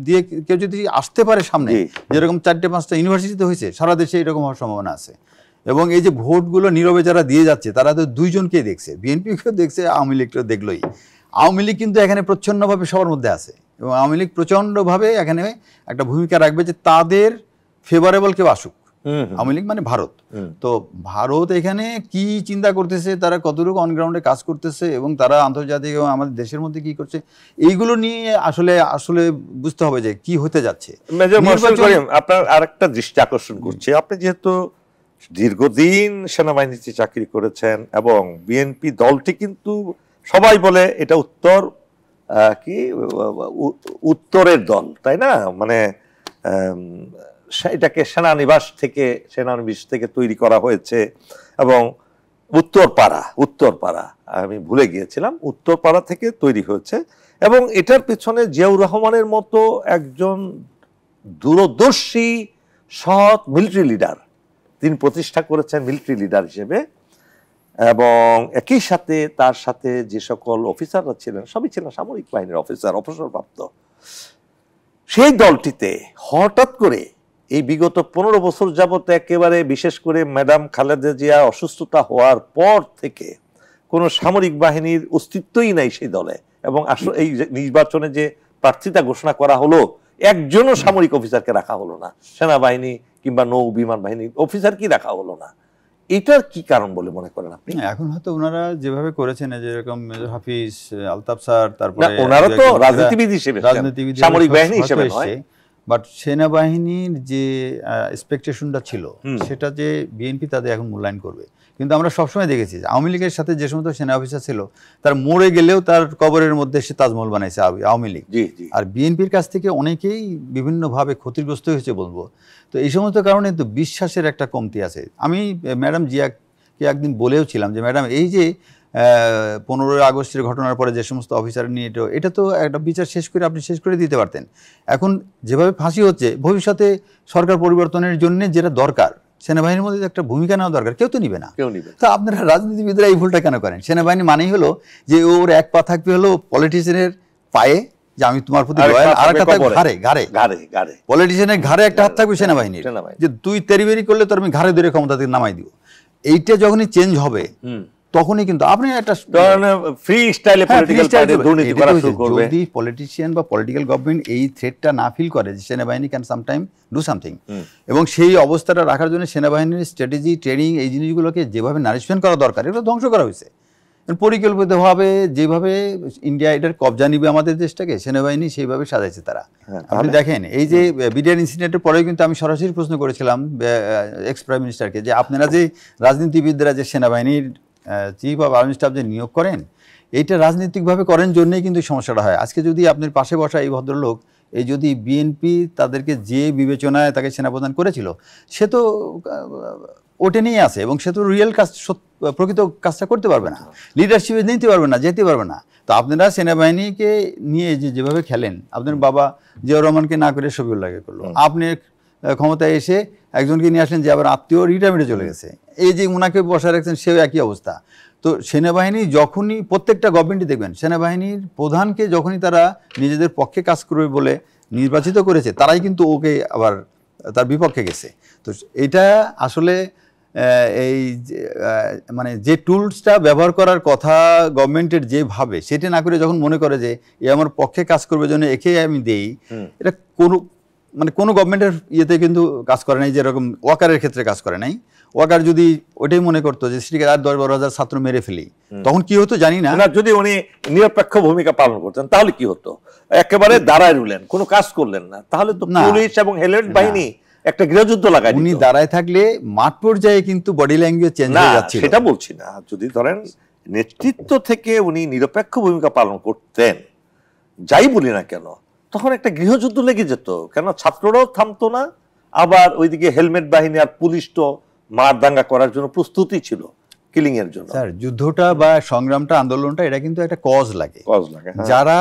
দিয়ে কেউ যদি আসতে পারে সামনে, যেরকম 4-5টা ইউনিভার্সিটিতে হয়েছে, সারা দেশে এরকম হওয়ার সম্ভাবনা আছে। এবং এই যে ভোটগুলো নীরবে যারা দিয়ে যাচ্ছে, তারা তো 2 জনকেই দেখছে, বিএনপিকেও দেখছে, আওয়ামী লীগকেও দেখলোই। আওয়ামী লীগ কিন্তু এখানে প্রচ্ছন্নভাবে সবার মধ্যে আছে, এবং আওয়ামী লীগ প্রচণ্ডভাবে এখানে একটা ভূমিকা রাখবে যে তাদের ফেভারেবল কেউ আসুক। আওয়ামী লীগ মানে ভারত, তো ভারত এখানে কি চিন্তা করতেছে, তারা কতটুকু অনগ্রাউন্ডে কাজ করতেছে, এবং তারা আন্তর্জাতিক এবং আমাদের দেশের মধ্যে কি করছে, এইগুলো নিয়ে আসলে বুঝতে হবে যে কি হতে যাচ্ছে। আপনার আরেকটা দৃষ্টি আকর্ষণ করছে, আপনি যেহেতু দীর্ঘদিন সেনাবাহিনীতে চাকরি করেছেন, এবং বিএনপি দলটি কিন্তু সবাই বলে এটা উত্তরের দল, তাই না? মানে এটাকে সেনানিবাস থেকে তৈরি করা হয়েছে, এবং উত্তরপাড়া আমি ভুলে গিয়েছিলাম, উত্তরপাড়া থেকে তৈরি হয়েছে। এবং এটার পেছনে জিয়াউর রহমানের মতো একজন দূরদর্শী সৎ মিলিটারি লিডার, তিনি প্রতিষ্ঠা করেছেন মিলিটারি লিডার হিসেবে। এবং একই সাথে তার সাথে যে সকল অফিসাররা ছিলেন, সবই ছিলেন সামরিক বাহিনীর অফিসার, অবসরপ্রাপ্ত। সেই দলটিতে হঠাৎ করে এই বিগত 15 বছর যাবত, একেবারে বিশেষ করে ম্যাডাম খালেদা জিয়া অসুস্থতা হওয়ার পর থেকে কোনো সামরিক বাহিনীর অস্তিত্বই নাই সেই দলে। এবং আসলে এই নির্বাচনে যে প্রার্থিতা ঘোষণা করা হলো, একজনও সামরিক অফিসারকে রাখা হলো না, সেনাবাহিনী কিংবা নৌ বিমান বাহিনীর অফিসার কি রাখা হলো না। এটার কি কারণ বলে মনে করেন আপনি? এখন হয়তো ওনারা যেভাবে করেছেন, যেরকম মেজর হাফিজ, আলতাফ স্যার, তারপরে ওনারা তো রাজনীতিবিদ হিসেবে, সামরিক বাহিনী হিসেবে নয়, বাট সেনাবাহিনীর যে এক্সপেকটেশনটা ছিল, সেটা যে বিএনপি তাদের এখন মূল্যায়ন করবে। কিন্তু আমরা সবসময় দেখেছি আওয়ামী লীগের সাথে যে সমস্ত সেনা অফিসার ছিল, তার মরে গেলেও তার কবরের মধ্যে সে তাজমহল বানাইছে আওয়ামী লীগ। আর বিএনপির কাছ থেকে অনেকেই বিভিন্নভাবে ক্ষতিগ্রস্ত হয়েছে বলবো। তো এই সমস্ত কারণে তো বিশ্বাসের একটা কমতি আছে। আমি ম্যাডাম জিয়াকে একদিন বলেও ছিলাম যে ম্যাডাম, এই যে 15 আগস্টের ঘটনার পরে যে সমস্ত অফিসার নিয়ে এটা তো একটা বিচার শেষ করে আপনি শেষ করে দিতে পারতেন। এখন যেভাবে ফাঁসি হচ্ছে, ভবিষ্যতে সরকার পরিবর্তনের জন্য যেটা দরকার, সেনাবাহিনীর মধ্যে একটা ভূমিকা নেওয়া দরকার, কেউ তো নিবে না। কেউ নিবে। তো আপনারা রাজনীতিবিদরা এই ভুলটা কেন করেন? সেনাবাহিনী মানেই হলো যে ওর এক পা থাকবে হলো পলিটিশিয়ানের পায়ে, যে আমি তোমার প্রতি লয়াল, আর একটা থাকবে ঘাড়ে, ঘাড়ে ঘাড়ে ঘাড়ে পলিটিশিয়ানের ঘাড়ে একটা হাত থাকবে সেনাবাহিনীর, যে তুই তেরিবেরি করলে তোর আমি ঘাড়ে ধরে ক্ষমতা থেকে নামাই দিব। এইটা যখনই চেঞ্জ হবে তখনই কিন্তু আপনি একটা ফ্রি স্টাইলে পলিটিক্যাল পার্টি দুর্নীতি করা শুরু করবে। যদি পলিটিশিয়ান বা পলিটিক্যাল গভর্নমেন্ট এই থ্রেটটা না ফিল করে যে সেনাবাহিনী ক্যান সামটাইম ডু সামথিং, এবং সেই অবস্থাটা রাখার জন্য সেনাবাহিনীর স্ট্র্যাটেজি, ট্রেনিং, এই জিনিসগুলোকে যেভাবে নারিশমেন্ট করা দরকার এগুলো ধ্বংস করা হয়েছে পরিকল্পিতভাবে। যেভাবে ইন্ডিয়া এটার কবজা নিবে আমাদের দেশটাকে, সেনাবাহিনী সেইভাবে সাজাইছে তারা। আপনি দেখেন এই যে বিডিআর ইনসিডেন্টের পরেও কিন্তু আমি সরাসরি প্রশ্ন করেছিলাম এক্স প্রাইম মিনিস্টারকে যে আপনারা যে রাজনীতিবিদরা যে সেনাবাহিনীর চিফ অফ আর্মি স্টাফ যে নিয়োগ করেন, এইটা রাজনৈতিকভাবে করেন জন্যই কিন্তু সমস্যাটা হয়। আজকে যদি আপনার পাশে বসা এই ভদ্রলোক, এই যদি বিএনপি তাদেরকে যে বিবেচনায় তাকে সেনাপ্রধান করেছিল, সে তো ওটা নিয়ে আছে এবং সে তো রিয়েল কাজ, প্রকৃত কাজটা করতে পারবে না, লিডারশিপে নিতে পারবে না, যেতে পারবে না। তো আপনারা সেনাবাহিনীকে নিয়ে যেভাবে খেলেন, আপনার বাবা জিয়াউর রহমানকে না করে শফিউল্লাহকে করলো, আপনি ক্ষমতায় এসে একজনকে নিয়ে আসলেন যে আবার আত্মীয় রিটায়ারমেন্টে চলে গেছে, এই যে ওনাকে বসায় রাখছেন সেও একই অবস্থা। তো সেনাবাহিনী যখনই, প্রত্যেকটা গভর্নমেন্টই দেখবেন সেনাবাহিনীর প্রধানকে যখনই তারা নিজেদের পক্ষে কাজ করবে বলে নির্বাচিত করেছে, তারাই কিন্তু ওকে আবার তার বিপক্ষে গেছে। তো এটা আসলে এই মানে যে টুলসটা ব্যবহার করার কথা গভর্নমেন্টের যেভাবে, সেটা না করে যখন মনে করে যে এ আমার পক্ষে কাজ করবে জন্য একে আমি দেই, এটা কোনো গভর্নমেন্টের ইয়েতে কিন্তু কাজ করে নাই। যেরকম ওয়াকারের ক্ষেত্রে কাজ করে নাই। ওয়াকার যদি ওটাই মনে করতো যে সেটিকে আর 10-12 হাজার ছাত্র মেরে ফেলি, তখন কি হতো জানি না। যদি উনি নিরপেক্ষ ভূমিকা পালন করতেন তাহলে কি হতো? একেবারে দাঁড়ায় রইলেন, কোনো কাজ করলেন না, তাহলে তো পুলিশ এবং হেলমেট বাহিনী একটা গৃহযুদ্ধ লাগায়। উনি দাঁড়ায় থাকলে মাঠ পর্যায়ে কিন্তু বডি ল্যাঙ্গুয়েজ চেঞ্জ হয়ে যাচ্ছে, সেটা বলছি না। যদি ধরেন নেতৃত্ব থেকে উনি নিরপেক্ষ ভূমিকা পালন করতেন, যাই বলি না কেন, তখন একটা গৃহযুদ্ধ লেগে যেত। কেন ছাত্ররাও থামতো না, আবার ওইদিকে হেলমেট বাহিনী আর পুলিশ তো মার দাঙ্গা করার জন্য প্রস্তুতি ছিল, কিলিং এর জন্য। স্যার যুদ্ধটা বা সংগ্রামটা, আন্দোলনটা, এটা কিন্তু একটা কজ লাগে। যারা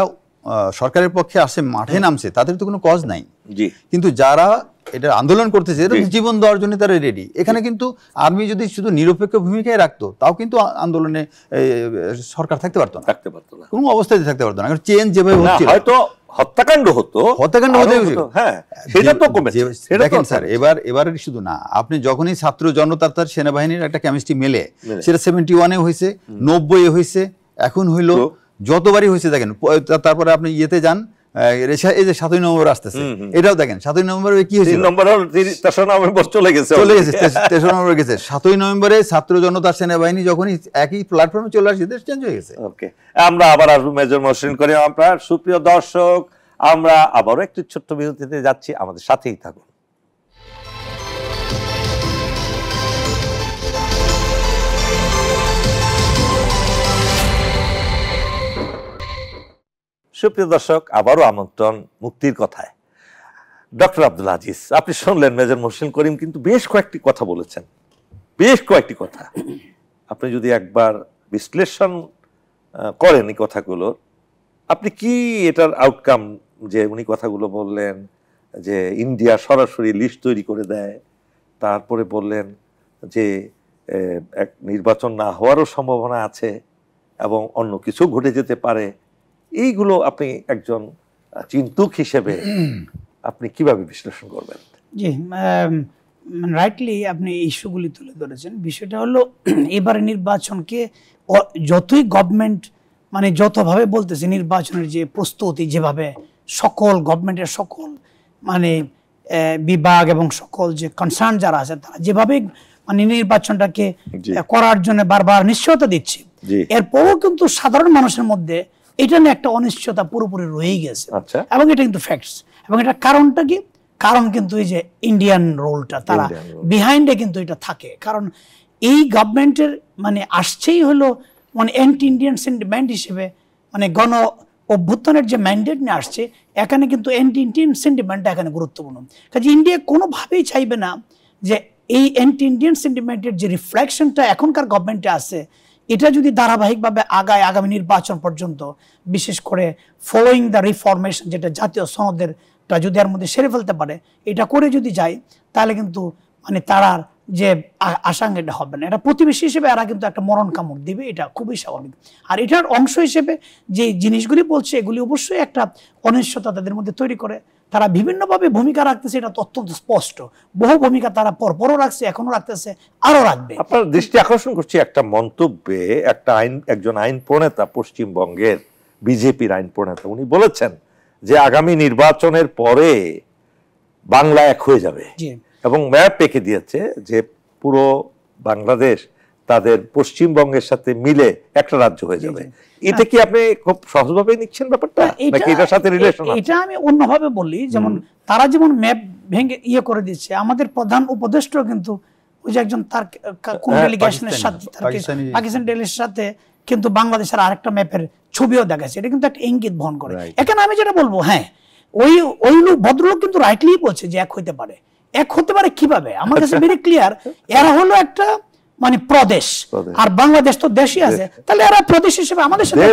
সরকারের পক্ষে আসে, মাঠে নামছে, তাদের তো কোনো কজ নাই। কিন্তু যারা এটা আন্দোলন করতেছে, এটা জীবন দেওয়ার জন্য তারা রেডি। এখানে কিন্তু আর্মি যদি শুধু নিরপেক্ষ ভূমিকায় রাখতো, তাও কিন্তু আন্দোলনে সরকার থাকতে পারতো না, কোনো অবস্থায় থাকতে পারতো না। কারণ চেঞ্জ যেভাবে হচ্ছিল, হয়তো হত্যাকাণ্ড হতো। হ্যাঁ, সেটা তো কমেছে। দেখেন স্যার, এবার শুধু না, আপনি যখনই ছাত্র জনতার তার সেনাবাহিনীর একটা কেমিস্ট্রি মেলে, সেটা 71-এ হয়েছে, 90-এ হয়েছে, এখন হইলো, যতবারই হয়েছে। দেখেন তারপরে আপনি ইয়েতে যান, এই যে 7ই নভেম্বর আসতেছে, এটাও দেখেন 7ই নভেম্বরে কি হয়েছে, 3 নভেম্বর চলে গেছে, 3 নভেম্বর গেছে। 7ই নভেম্বরে ছাত্র জনতার সেনাবাহিনী যখনই একই প্ল্যাটফর্মে চলে আসছে, দেশ চেঞ্জ হয়ে গেছে। ওকে, আমরা আবার আসবো মেজর মহসিন করিম। আপনার সুপ্রিয় দর্শক, আমরা আবারও একটি ছোট্ট বিরতিতে যাচ্ছি, আমাদের সাথেই থাকুন। সুপ্রিয় দর্শক, আবারও আমন্ত্রণ মুক্তির কথায়। ডক্টর আব্দুল আজিজ, আপনি শুনলেন মেজর মহসিন করিম কিন্তু বেশ কয়েকটি কথা বলেছেন, বেশ কয়েকটি কথা। আপনি যদি একবার বিশ্লেষণ করেন এই কথাগুলো, আপনি কি এটার আউটকাম, যে উনি কথাগুলো বললেন যে ইন্ডিয়া সরাসরি লিস্ট তৈরি করে দেয়, তারপরে বললেন যে এক নির্বাচন না হওয়ারও সম্ভাবনা আছে এবং অন্য কিছু ঘটে যেতে পারে, এইগুলো আপনি একজন চিন্তক হিসেবে আপনি কিভাবে বিশ্লেষণ করবেন? জি, রাইটলি আপনি ইস্যুগুলি তুলে ধরেছেন। বিষয়টা হলো, এবারে নির্বাচনকে যতই গভর্নমেন্ট মানে যতভাবে বলতেছে নির্বাচনের যে প্রস্তুতি, যেভাবে সকল গভর্নমেন্টের সকল মানে বিভাগ এবং সকল যে কনসার্ন যারা আছে, তারা যেভাবে মানে নির্বাচনটাকে করার জন্য বারবার নিশ্চয়তা দিচ্ছে, এরপরও কিন্তু সাধারণ মানুষের মধ্যে এটা নিয়ে একটা অনিশ্চয়তা পুরোপুরি রয়েই গেছে। এবং এটা কিন্তু ফ্যাক্টস। এবং এটা কারণটা কি? কারণ কিন্তু এই যে ইন্ডিয়ান রোলটা, তারা বিহাইন্ডে কিন্তু এটা থাকে। কারণ এই গভর্নমেন্টের মানে আসছেই হলো মানে অ্যান্টি ইন্ডিয়ান সেন্টিমেন্ট হিসেবে, মানে গণ অভ্যুত্থানের যে ম্যান্ডেট নিয়ে আসছে, এখানে কিন্তু অ্যান্টি ইন্ডিয়ান সেন্টিমেন্টটা এখানে গুরুত্বপূর্ণ। কাজে ইন্ডিয়া কোনোভাবেই চাইবে না যে এই অ্যান্টি ইন্ডিয়ান সেন্টিমেন্টের যে রিফ্লেকশনটা এখনকার গভর্নমেন্টে আছে, এটা যদি ধারাবাহিকভাবে আগায় আগামী নির্বাচন পর্যন্ত, বিশেষ করে ফলোয়িং দ্য রিফরমেশন, যেটা জাতীয় সনদেরটা যদি এর মধ্যে সেরে ফেলতে পারে, এটা করে যদি যায়, তাহলে কিন্তু মানে তারা যে আশঙ্কা এটা হবে না। এটা প্রতিবেশী হিসেবে এরা কিন্তু একটা মরণ কামড় দিবে, এটা খুবই স্বাভাবিক। আর এটার অংশ হিসেবে যে জিনিসগুলি বলছে এগুলি অবশ্যই একটা অনিশ্চয়তা তাদের মধ্যে তৈরি করে। তারা বিভিন্নভাবে ভূমিকা রাখতেছে, এটা তো অত্যন্ত স্পষ্ট। বহু ভূমিকা তারা পরপরও রাখছে, এখনো রাখতেছে, আরো রাখবে। আপনার দৃষ্টি আকর্ষণ করছি একটা মন্তব্যে একজন আইন প্রণেতা, পশ্চিমবঙ্গের বিজেপির আইন প্রণেতা, উনি বলেছেন যে আগামী নির্বাচনের পরে বাংলা এক হয়ে যাবে এবং ম্যাপ এঁকে দিয়েছে যে পুরো বাংলাদেশ তাদের পশ্চিমবঙ্গের সাথে মিলে একটা রাজ্য হয়ে যাবে। এটা কি আপনি খুব সহজভাবে নিচ্ছেন ব্যাপারটা, নাকি এটার সাথে রিলেশন আছে? এটা আমি অন্যভাবে বলি, যেমন তারা যেমন ম্যাপ ভেঙে করে দিচ্ছে, আমাদের প্রধান উপদেষ্টা কিন্তু ওই যে একজন তার কোন ডেলিগেশনের সাথে, পাকিস্তান ডেলিগেশনের সাথে কিন্তু বাংলাদেশের আরেকটা ম্যাপের ছবিও দেখাচ্ছে। এটা কিন্তু একটা ইঙ্গিত বহন করে। এখানে আমি যেটা বলবো, হ্যাঁ ওই লোক, ভদ্রলোক কিন্তু রাইটলি বলছে যে এক হইতে পারে। এক হতে পারে কিভাবে? আমার কাছে ভেরি ক্লিয়ার। এরা হলো একটা মানে প্রদেশ, আর বাংলাদেশ তো দেশই আছে, তাহলে এরা প্রদেশ হিসেবে আমাদের সাথে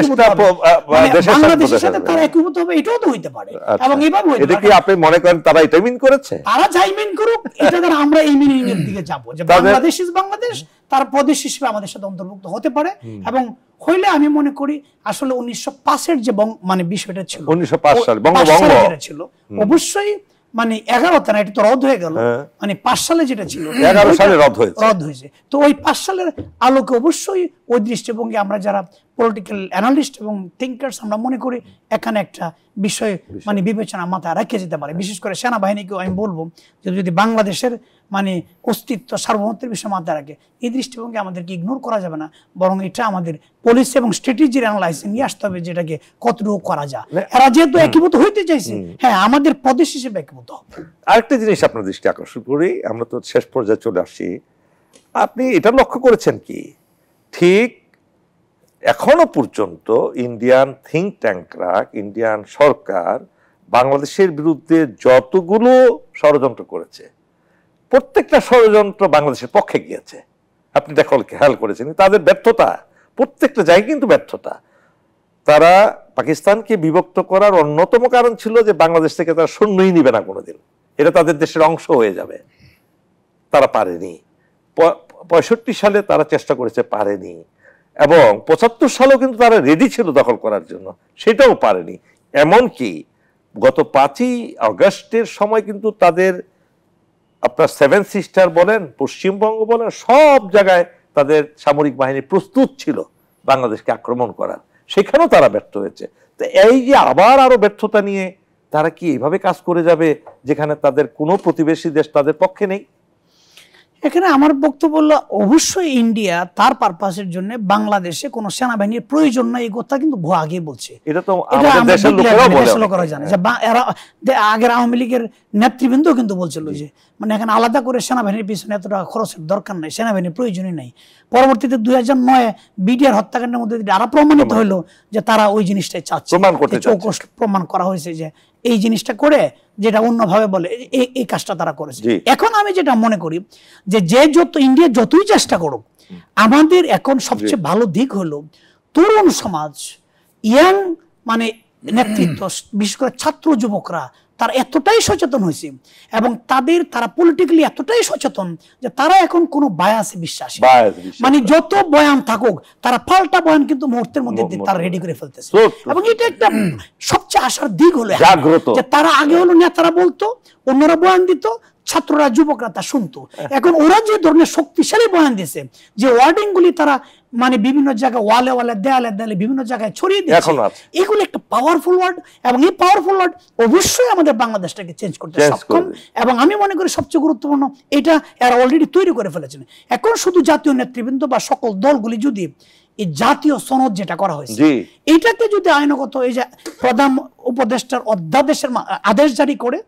বাংলাদেশের সাথে তারা একীভূত হবে, এটাও তো হইতে পারে। এবং এইভাবে এটা কি আপনি মনে করেন তারা এটা মিন করেছে? তারা যাই মিন করুক, এটা দ্বারা আমরা এই মিনিং এর দিকে যাবো যে বাংলাদেশ ইজ বাংলাদেশ, তার প্রদেশ হিসেবে আমাদের সাথে অন্তর্ভুক্ত হতে পারে। এবং হইলে আমি মনে করি আসলে 1905-এর যে মানে বিষয়টা ছিল, 1905 সাল বঙ্গভঙ্গ ছিল, অবশ্যই মানে 11তে না, এটা তো রদ হয়ে গেল, মানে 5 সালে যেটা ছিল 11 সালে রদ হয়েছে। তো ওই 5 সালের আলোকে অবশ্যই ওই দৃষ্টিভঙ্গি আমরা যারা পলিটিক্যাল অ্যানালিস্ট এবং থিঙ্কার্স, আমরা মনে করি এখানে একটা বিষয় মানে বিবেচনা মাথায় রেখে যেতে পারে। বিশেষ করে সেনাবাহিনীকেও আমি বলবো যে যদি বাংলাদেশের মানে অস্তিত্ব, সার্বভৌমত্বের বিষয় মাথায় রাখে, এই দৃষ্টিভঙ্গি আমাদেরকে ইগনোর করা যাবে না, বরং এটা আমাদের পলিসি এবং স্ট্র্যাটেজির অ্যানালাইসিস নিয়ে আসতে হবে, যেটাকে কতটুকু করা যায়। এরা যেহেতু একীভূত হইতে চাইছে, হ্যাঁ আমাদের প্রদেশ হিসেবে একীভূত হবে। আরেকটা জিনিস আপনার দৃষ্টি আকর্ষণ করি, আমরা তো শেষ পর্যায়ে চলে আসছি। আপনি এটা লক্ষ্য করেছেন কি, ঠিক এখনো পর্যন্ত ইন্ডিয়ান থিঙ্ক ট্যাঙ্করা, ইন্ডিয়ান সরকার বাংলাদেশের বিরুদ্ধে যতগুলো ষড়যন্ত্র করেছে, প্রত্যেকটা ষড়যন্ত্র বাংলাদেশের পক্ষে গিয়েছে। আপনি খেয়াল করেছেন তাদের ব্যর্থতা, প্রত্যেকটা জায়গায় কিন্তু ব্যর্থতা। তারা পাকিস্তানকে বিভক্ত করার অন্যতম কারণ ছিল যে বাংলাদেশ থেকে তারা সৈন্যই নিবে না কোনোদিন, এটা তাদের দেশের অংশ হয়ে যাবে। তারা পারেনি। 65 সালে তারা চেষ্টা করেছে, পারেনি। এবং 75 সালেও কিন্তু তারা রেডি ছিল দখল করার জন্য, সেটাও পারেনি। এমনকি গত 5ই আগস্টের সময় কিন্তু তাদের আপনার 7 সিস্টার বলেন, পশ্চিমবঙ্গ বলেন, সব জায়গায় তাদের সামরিক বাহিনী প্রস্তুত ছিল বাংলাদেশকে আক্রমণ করার, সেখানেও তারা ব্যর্থ হয়েছে। তো এই যে আবার আরো ব্যর্থতা নিয়ে তারা কি এইভাবে কাজ করে যাবে যেখানে তাদের কোনো প্রতিবেশী দেশ তাদের পক্ষে নেই? এখানে আমার বক্তব্য হলো, অবশ্যই ইন্ডিয়া তার পারপাসের জন্য বাংলাদেশে কোনো সেনাবাহিনীর প্রয়োজন নাই, এই কথা কিন্তু আগেই বলছে। এটা তো আমাদের দেশের লোকেরাও বলে, লোকেরা জানে যে আগের আওয়ামী লীগের নেতৃবৃন্দ কিন্তু বলছিল যে মানে এখানে আলাদা করে সেনাবাহিনীর পিছনে এত টাকা খরচের দরকার নাই, সেনাবাহিনীর প্রয়োজনই নাই। পরবর্তীতে 2009 বিডিআর হত্যাকাণ্ডের মধ্যে আরো প্রমাণিত হলো যে তারা ওই জিনিসটাই চাচ্ছে, চৌকস প্রমাণ করা হয়েছে যে এই জিনিসটা করে যেটা অন্যভাবে বলে এই কাজটা তারা করেছে। এখন আমি যেটা মনে করি যে ইন্ডিয়া যতই চেষ্টা করুক, আমাদের এখন সবচেয়ে ভালো দিক হলো তরুণ সমাজ, ইয়াং মানে নেতৃত্ব, বিশেষ করে ছাত্র যুবকরা তারা এতটাই সচেতন হয়েছে এবং তারা পলিটিক্যালি এতটাই সচেতন যে তারা এখন কোনো বায়াসে বিশ্বাসী, মানে যত বয়ান থাকুক তারা পাল্টা বয়ান কিন্তু মুহূর্তের মধ্যে তারা রেডি করে ফেলতেছে। এবং এটা একটা সবচেয়ে আশার দিক হলো যে তারা আগে হলো নেতারা বলতো, অন্যরা বয়ান দিত, ছাত্ররা যুবকরা তা শুনতো। এখন ওরা যে ধরনের শক্তিশালী বয়ান দিয়েছে, যে ওয়ার্ডিং গুলি তারা মানে বিভিন্ন জায়গায় ওয়ালে দেয়ালে বিভিন্ন জায়গায় ছড়িয়ে দিয়েছে, এগুলো একটা পাওয়ারফুল ওয়ার্ড। এবং এই পাওয়ারফুল ওয়ার্ড অবশ্যই আমাদের বাংলাদেশটাকে চেঞ্জ করতে সক্ষম। এবং আমি মনে করি সবচেয়ে গুরুত্বপূর্ণ, এটা এরা অলরেডি তৈরি করে ফেলেছেন। এখন শুধু জাতীয় নেতৃবৃন্দ বা সকল দলগুলি যদি এই জাতীয় সনদ যেটা করা হয়েছে, এইটাকে যদি আইনগত, এই যে প্রধান উপদেষ্টার অধ্যাদেশের আদেশ জারি করে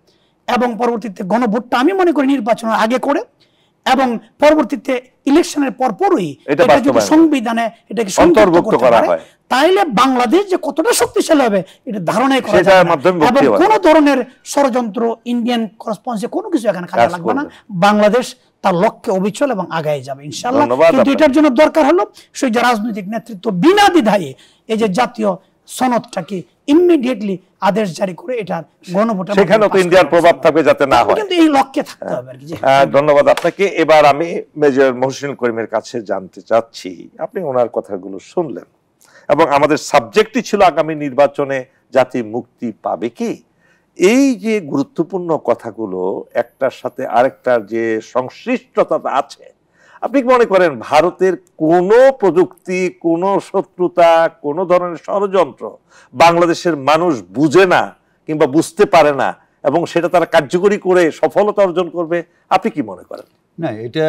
এবং পরবর্তীতে গণভোটটা আমি মনে করি নির্বাচনের আগে করে এবং পরবর্তীতে ইলেকশনের পরপরই এটা যদি সংবিধানে এটাকে অন্তর্ভুক্ত করা হয়, তাইলে বাংলাদেশ যে কতটা শক্তিশালী হবে এটা ধারণাই করা যায় না। এবং কোন ধরনের ষড়যন্ত্র, ইন্ডিয়ান করসপন্সে কোনো কিছু এখানে কাজে লাগবে না। বাংলাদেশ তার লক্ষ্যে অবিচল এবং আগায় যাবে ইনশাআল্লাহ। কিন্তু এটার জন্য দরকার হলো সেই যে রাজনৈতিক নেতৃত্ব বিনা দ্বিধায় এই যে জাতীয় সনদটাকে ইমিডিয়েটলি আদেশ জারি করে এটার গণভোটে সেখানে তো ইন্ডিয়ার প্রভাব থাকবে যাতে না হয়। কিন্তু এই লক্ষ্যে থাকতে হবে আর কি। ধন্যবাদ আপনাকে। এবার আমি মেজর মহসিন করিমের কাছে জানতে চাচ্ছি, আপনি ওনার কথাগুলো শুনলেন এবং আমাদের সাবজেক্টই ছিল আগামী নির্বাচনে জাতি মুক্তি পাবে কি। এই যে গুরুত্বপূর্ণ কথাগুলো একটার সাথে আরেকটার যে সংশ্লিষ্টতা আছে, আপনি কি মনে করেন ভারতের কোনো প্রযুক্তি, কোনো শত্রুতা, কোনো ধরনের ষড়যন্ত্র বাংলাদেশের মানুষ বুঝে না কিংবা বুঝতে পারে না এবং সেটা তারা কার্যকরী করে সফলতা অর্জন করবে? আপনি কি মনে করেন? না, এটা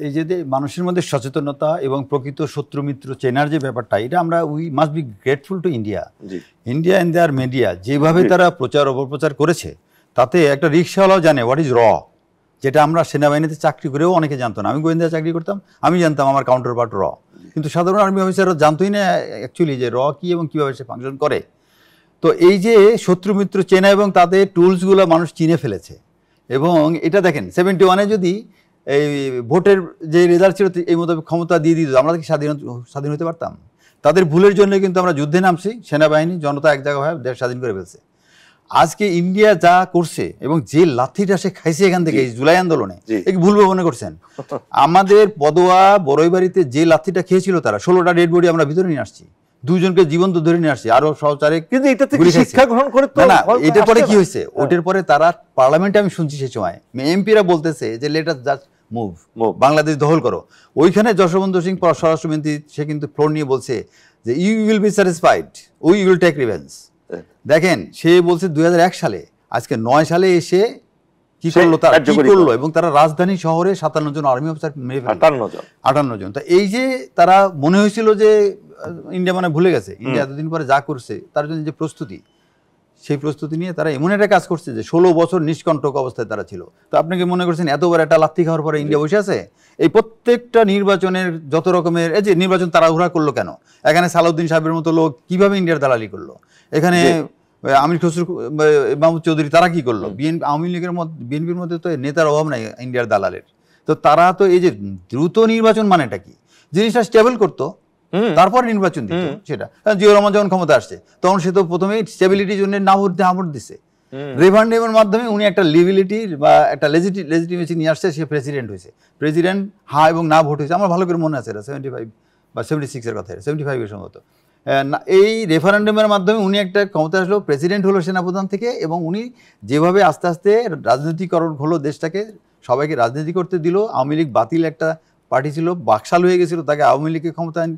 এই যে মানুষের মধ্যে সচেতনতা এবং প্রকৃত শত্রু মিত্র চেনার যে ব্যাপারটা, এটা আমরা we must be grateful to India. India in their media যেভাবে তারা প্রচার অপপ্রচার করেছে, তাতে একটা রিক্সাওয়ালাও জানে হোয়াট ইজ র, যেটা আমরা সেনাবাহিনীতে চাকরি করেও অনেকে জানতো না। আমি গোয়েন্দা চাকরি করতাম, আমি জানতাম আমার কাউন্টার পার্ট র, কিন্তু সাধারণ আর্মি অফিসাররা জানতোই না অ্যাকচুয়ালি যে র কি এবং কীভাবে সে ফাংশন করে। তো এই যে শত্রু মিত্র চেনা এবং তাদের টুলসগুলো মানুষ চিনে ফেলেছে। এবং এটা দেখেন 71-এ যদি এই ভোটের যে রেজাল্ট ছিল এই মতো ক্ষমতা দিয়ে দিত, আমরা কি স্বাধীন হতে পারতাম? তাদের ভুলের জন্য কিন্তু আমরা যুদ্ধে নামছি, সেনাবাহিনী জনতা এক জায়গা হয়ে দেশ স্বাধীন করে ফেলছে। আজকে ইন্ডিয়া যা করছে এবং যে লাঠিটা সে খাইছে এখান থেকে এই জুলাই আন্দোলনে, একে ভুল মনে করছেন? আমাদের পদোয়া বড়ইবাড়িতে যে লাঠিটা খেয়েছিল তারা, 16টা ডেড বডি আমরা ভিতরে নিয়ে আসছি, 2 জনকে জীবন্ত ধরে নিয়ে আসছি, আরো সহচারে। কিন্তু এটা থেকে শিক্ষা গ্রহণ করে তো না, এটার পরে কি হয়েছে? ওটার পরে তারা পার্লামেন্টে, আমি শুনছি সেই সময় এমপিরা বলতেছে যে let us just move, Bangladesh দখল করো। ওইখানে যশবন্ত সিং স্বরাষ্ট্রমন্ত্রী সে কিন্তু ফ্লোর নিয়ে বলছে যে you will be satisfied, we will take revenge. দেখেন, সে বলছে 2001 সালে, আজকে 9 সালে এসে কি করলো তারা, কি করলো? এবং তারা রাজধানী শহরে 57 জন আর্মি অফিসার মেরে ফেলল, 58 জন। তা এই যে তারা মনে হয়েছিল যে ইন্ডিয়া মানে ভুলে গেছে, ইন্ডিয়া এতদিন পরে যা করছে তার জন্য যে প্রস্তুতি, সেই প্রস্তুতি নিয়ে তারা এমন একটা কাজ করছে যে 16 বছর নিষ্কণ্টক অবস্থায় তারা ছিল। তো আপনি কি মনে করছেন এতবার একটা লাথি খাওয়ার পরে ইন্ডিয়া বসে আছে? এই প্রত্যেকটা নির্বাচনের যত রকমের এই যে নির্বাচন তাড়াহুড়া করলো কেন? এখানে সালাউদ্দিন সাহেবের মতো লোক কিভাবে ইন্ডিয়ার দালালি করলো? এখানে আমির খসরু মাহমুদ চৌধুরী তারা কি করলো? আওয়ামী লীগের মধ্যে, বিএনপির মধ্যে তো নেতার অভাব নাই ইন্ডিয়ার দালালের। তো তারা তো এই যে দ্রুত নির্বাচন মানেটা কি, জিনিসটা স্টেবল করতো, তারপর নির্বাচন দিত। সেটা জিয়াউর রহমান যখন ক্ষমতা আসছে তখন সে তো প্রথমেই স্টেবিলিটির জন্য না ভোট দিচ্ছে, রেফারেন্ডামের মাধ্যমে উনি একটা লিবিলিটি বা একটা লেজিটিমেসি নিয়ে আসছে, সে প্রেসিডেন্ট হয়েছে। প্রেসিডেন্ট হ্যাঁ এবং না ভোট হয়েছে, আমার ভালো করে মনে আছে, এটা 75 বা 76-এর কথা, 75-এর সম্ভবত। এই রেফারেন্ডামের মাধ্যমে উনি একটা ক্ষমতা আসলো, প্রেসিডেন্ট হলো সেনাপ্রধান থেকে, এবং উনি যেভাবে আস্তে আস্তে রাজনীতিকরণ হলো, দেশটাকে সবাইকে রাজনীতি করতে দিল। আওয়ামী লীগ বাতিল একটা পার্টি ছিল, বাকশাল হয়ে গেছিল, তাকে আওয়ামী লীগের ক্ষমতায়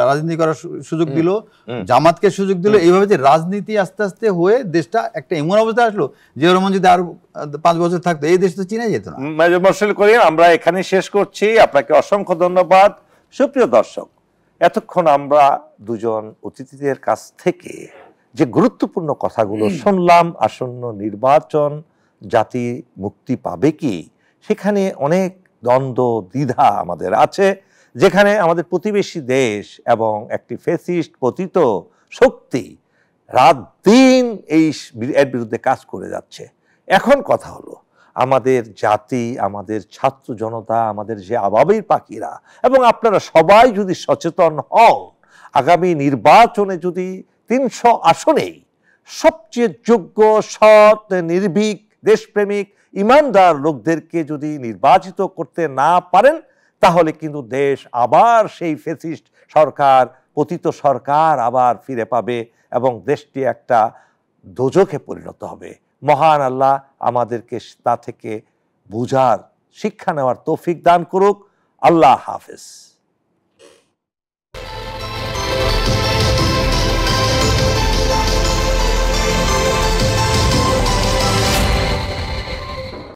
রাজনীতি করার সুযোগ দিল, জামাতকে সুযোগ দিল। এইভাবে যে রাজনীতি আস্তে আস্তে হয়ে দেশটা একটা এমন অবস্থায় আসলো, জিয়াউর রহমান যদি আরো 5 বছর থাকতো এই দেশ তো চিনা যেত না। মেজর মহসিন করিম, আমরা এখানে শেষ করছি। আপনাকে অসংখ্য ধন্যবাদ। সুপ্রিয় দর্শক, এতক্ষণ আমরা দুজন অতিথিদের কাছ থেকে যে গুরুত্বপূর্ণ কথাগুলো শুনলাম, আসন্ন নির্বাচন জাতি মুক্তি পাবে কি, সেখানে অনেক দ্বন্দ্ব দ্বিধা আমাদের আছে, যেখানে আমাদের প্রতিবেশী দেশ এবং একটি ফ্যাসিস্ট পতিত শক্তি রাত দিন এর বিরুদ্ধে কাজ করে যাচ্ছে। এখন কথা হলো, আমাদের জাতি, আমাদের ছাত্র জনতা, আমাদের যে আবাবির পাখিরা এবং আপনারা সবাই যদি সচেতন হন, আগামী নির্বাচনে যদি 300 আসনেই সবচেয়ে যোগ্য, সৎ, নির্ভীক, দেশপ্রেমিক, ইমানদার লোকদেরকে যদি নির্বাচিত করতে না পারেন, তাহলে কিন্তু দেশ আবার সেই ফ্যাসিস্ট সরকার, পতিত সরকার আবার ফিরে পাবে এবং দেশটি একটা দোজখে পরিণত হবে। মহান আল্লাহ আমাদেরকে তা থেকে বুঝার, শিক্ষা নেওয়ার তৌফিক দান করুক। আল্লাহ হাফেজ।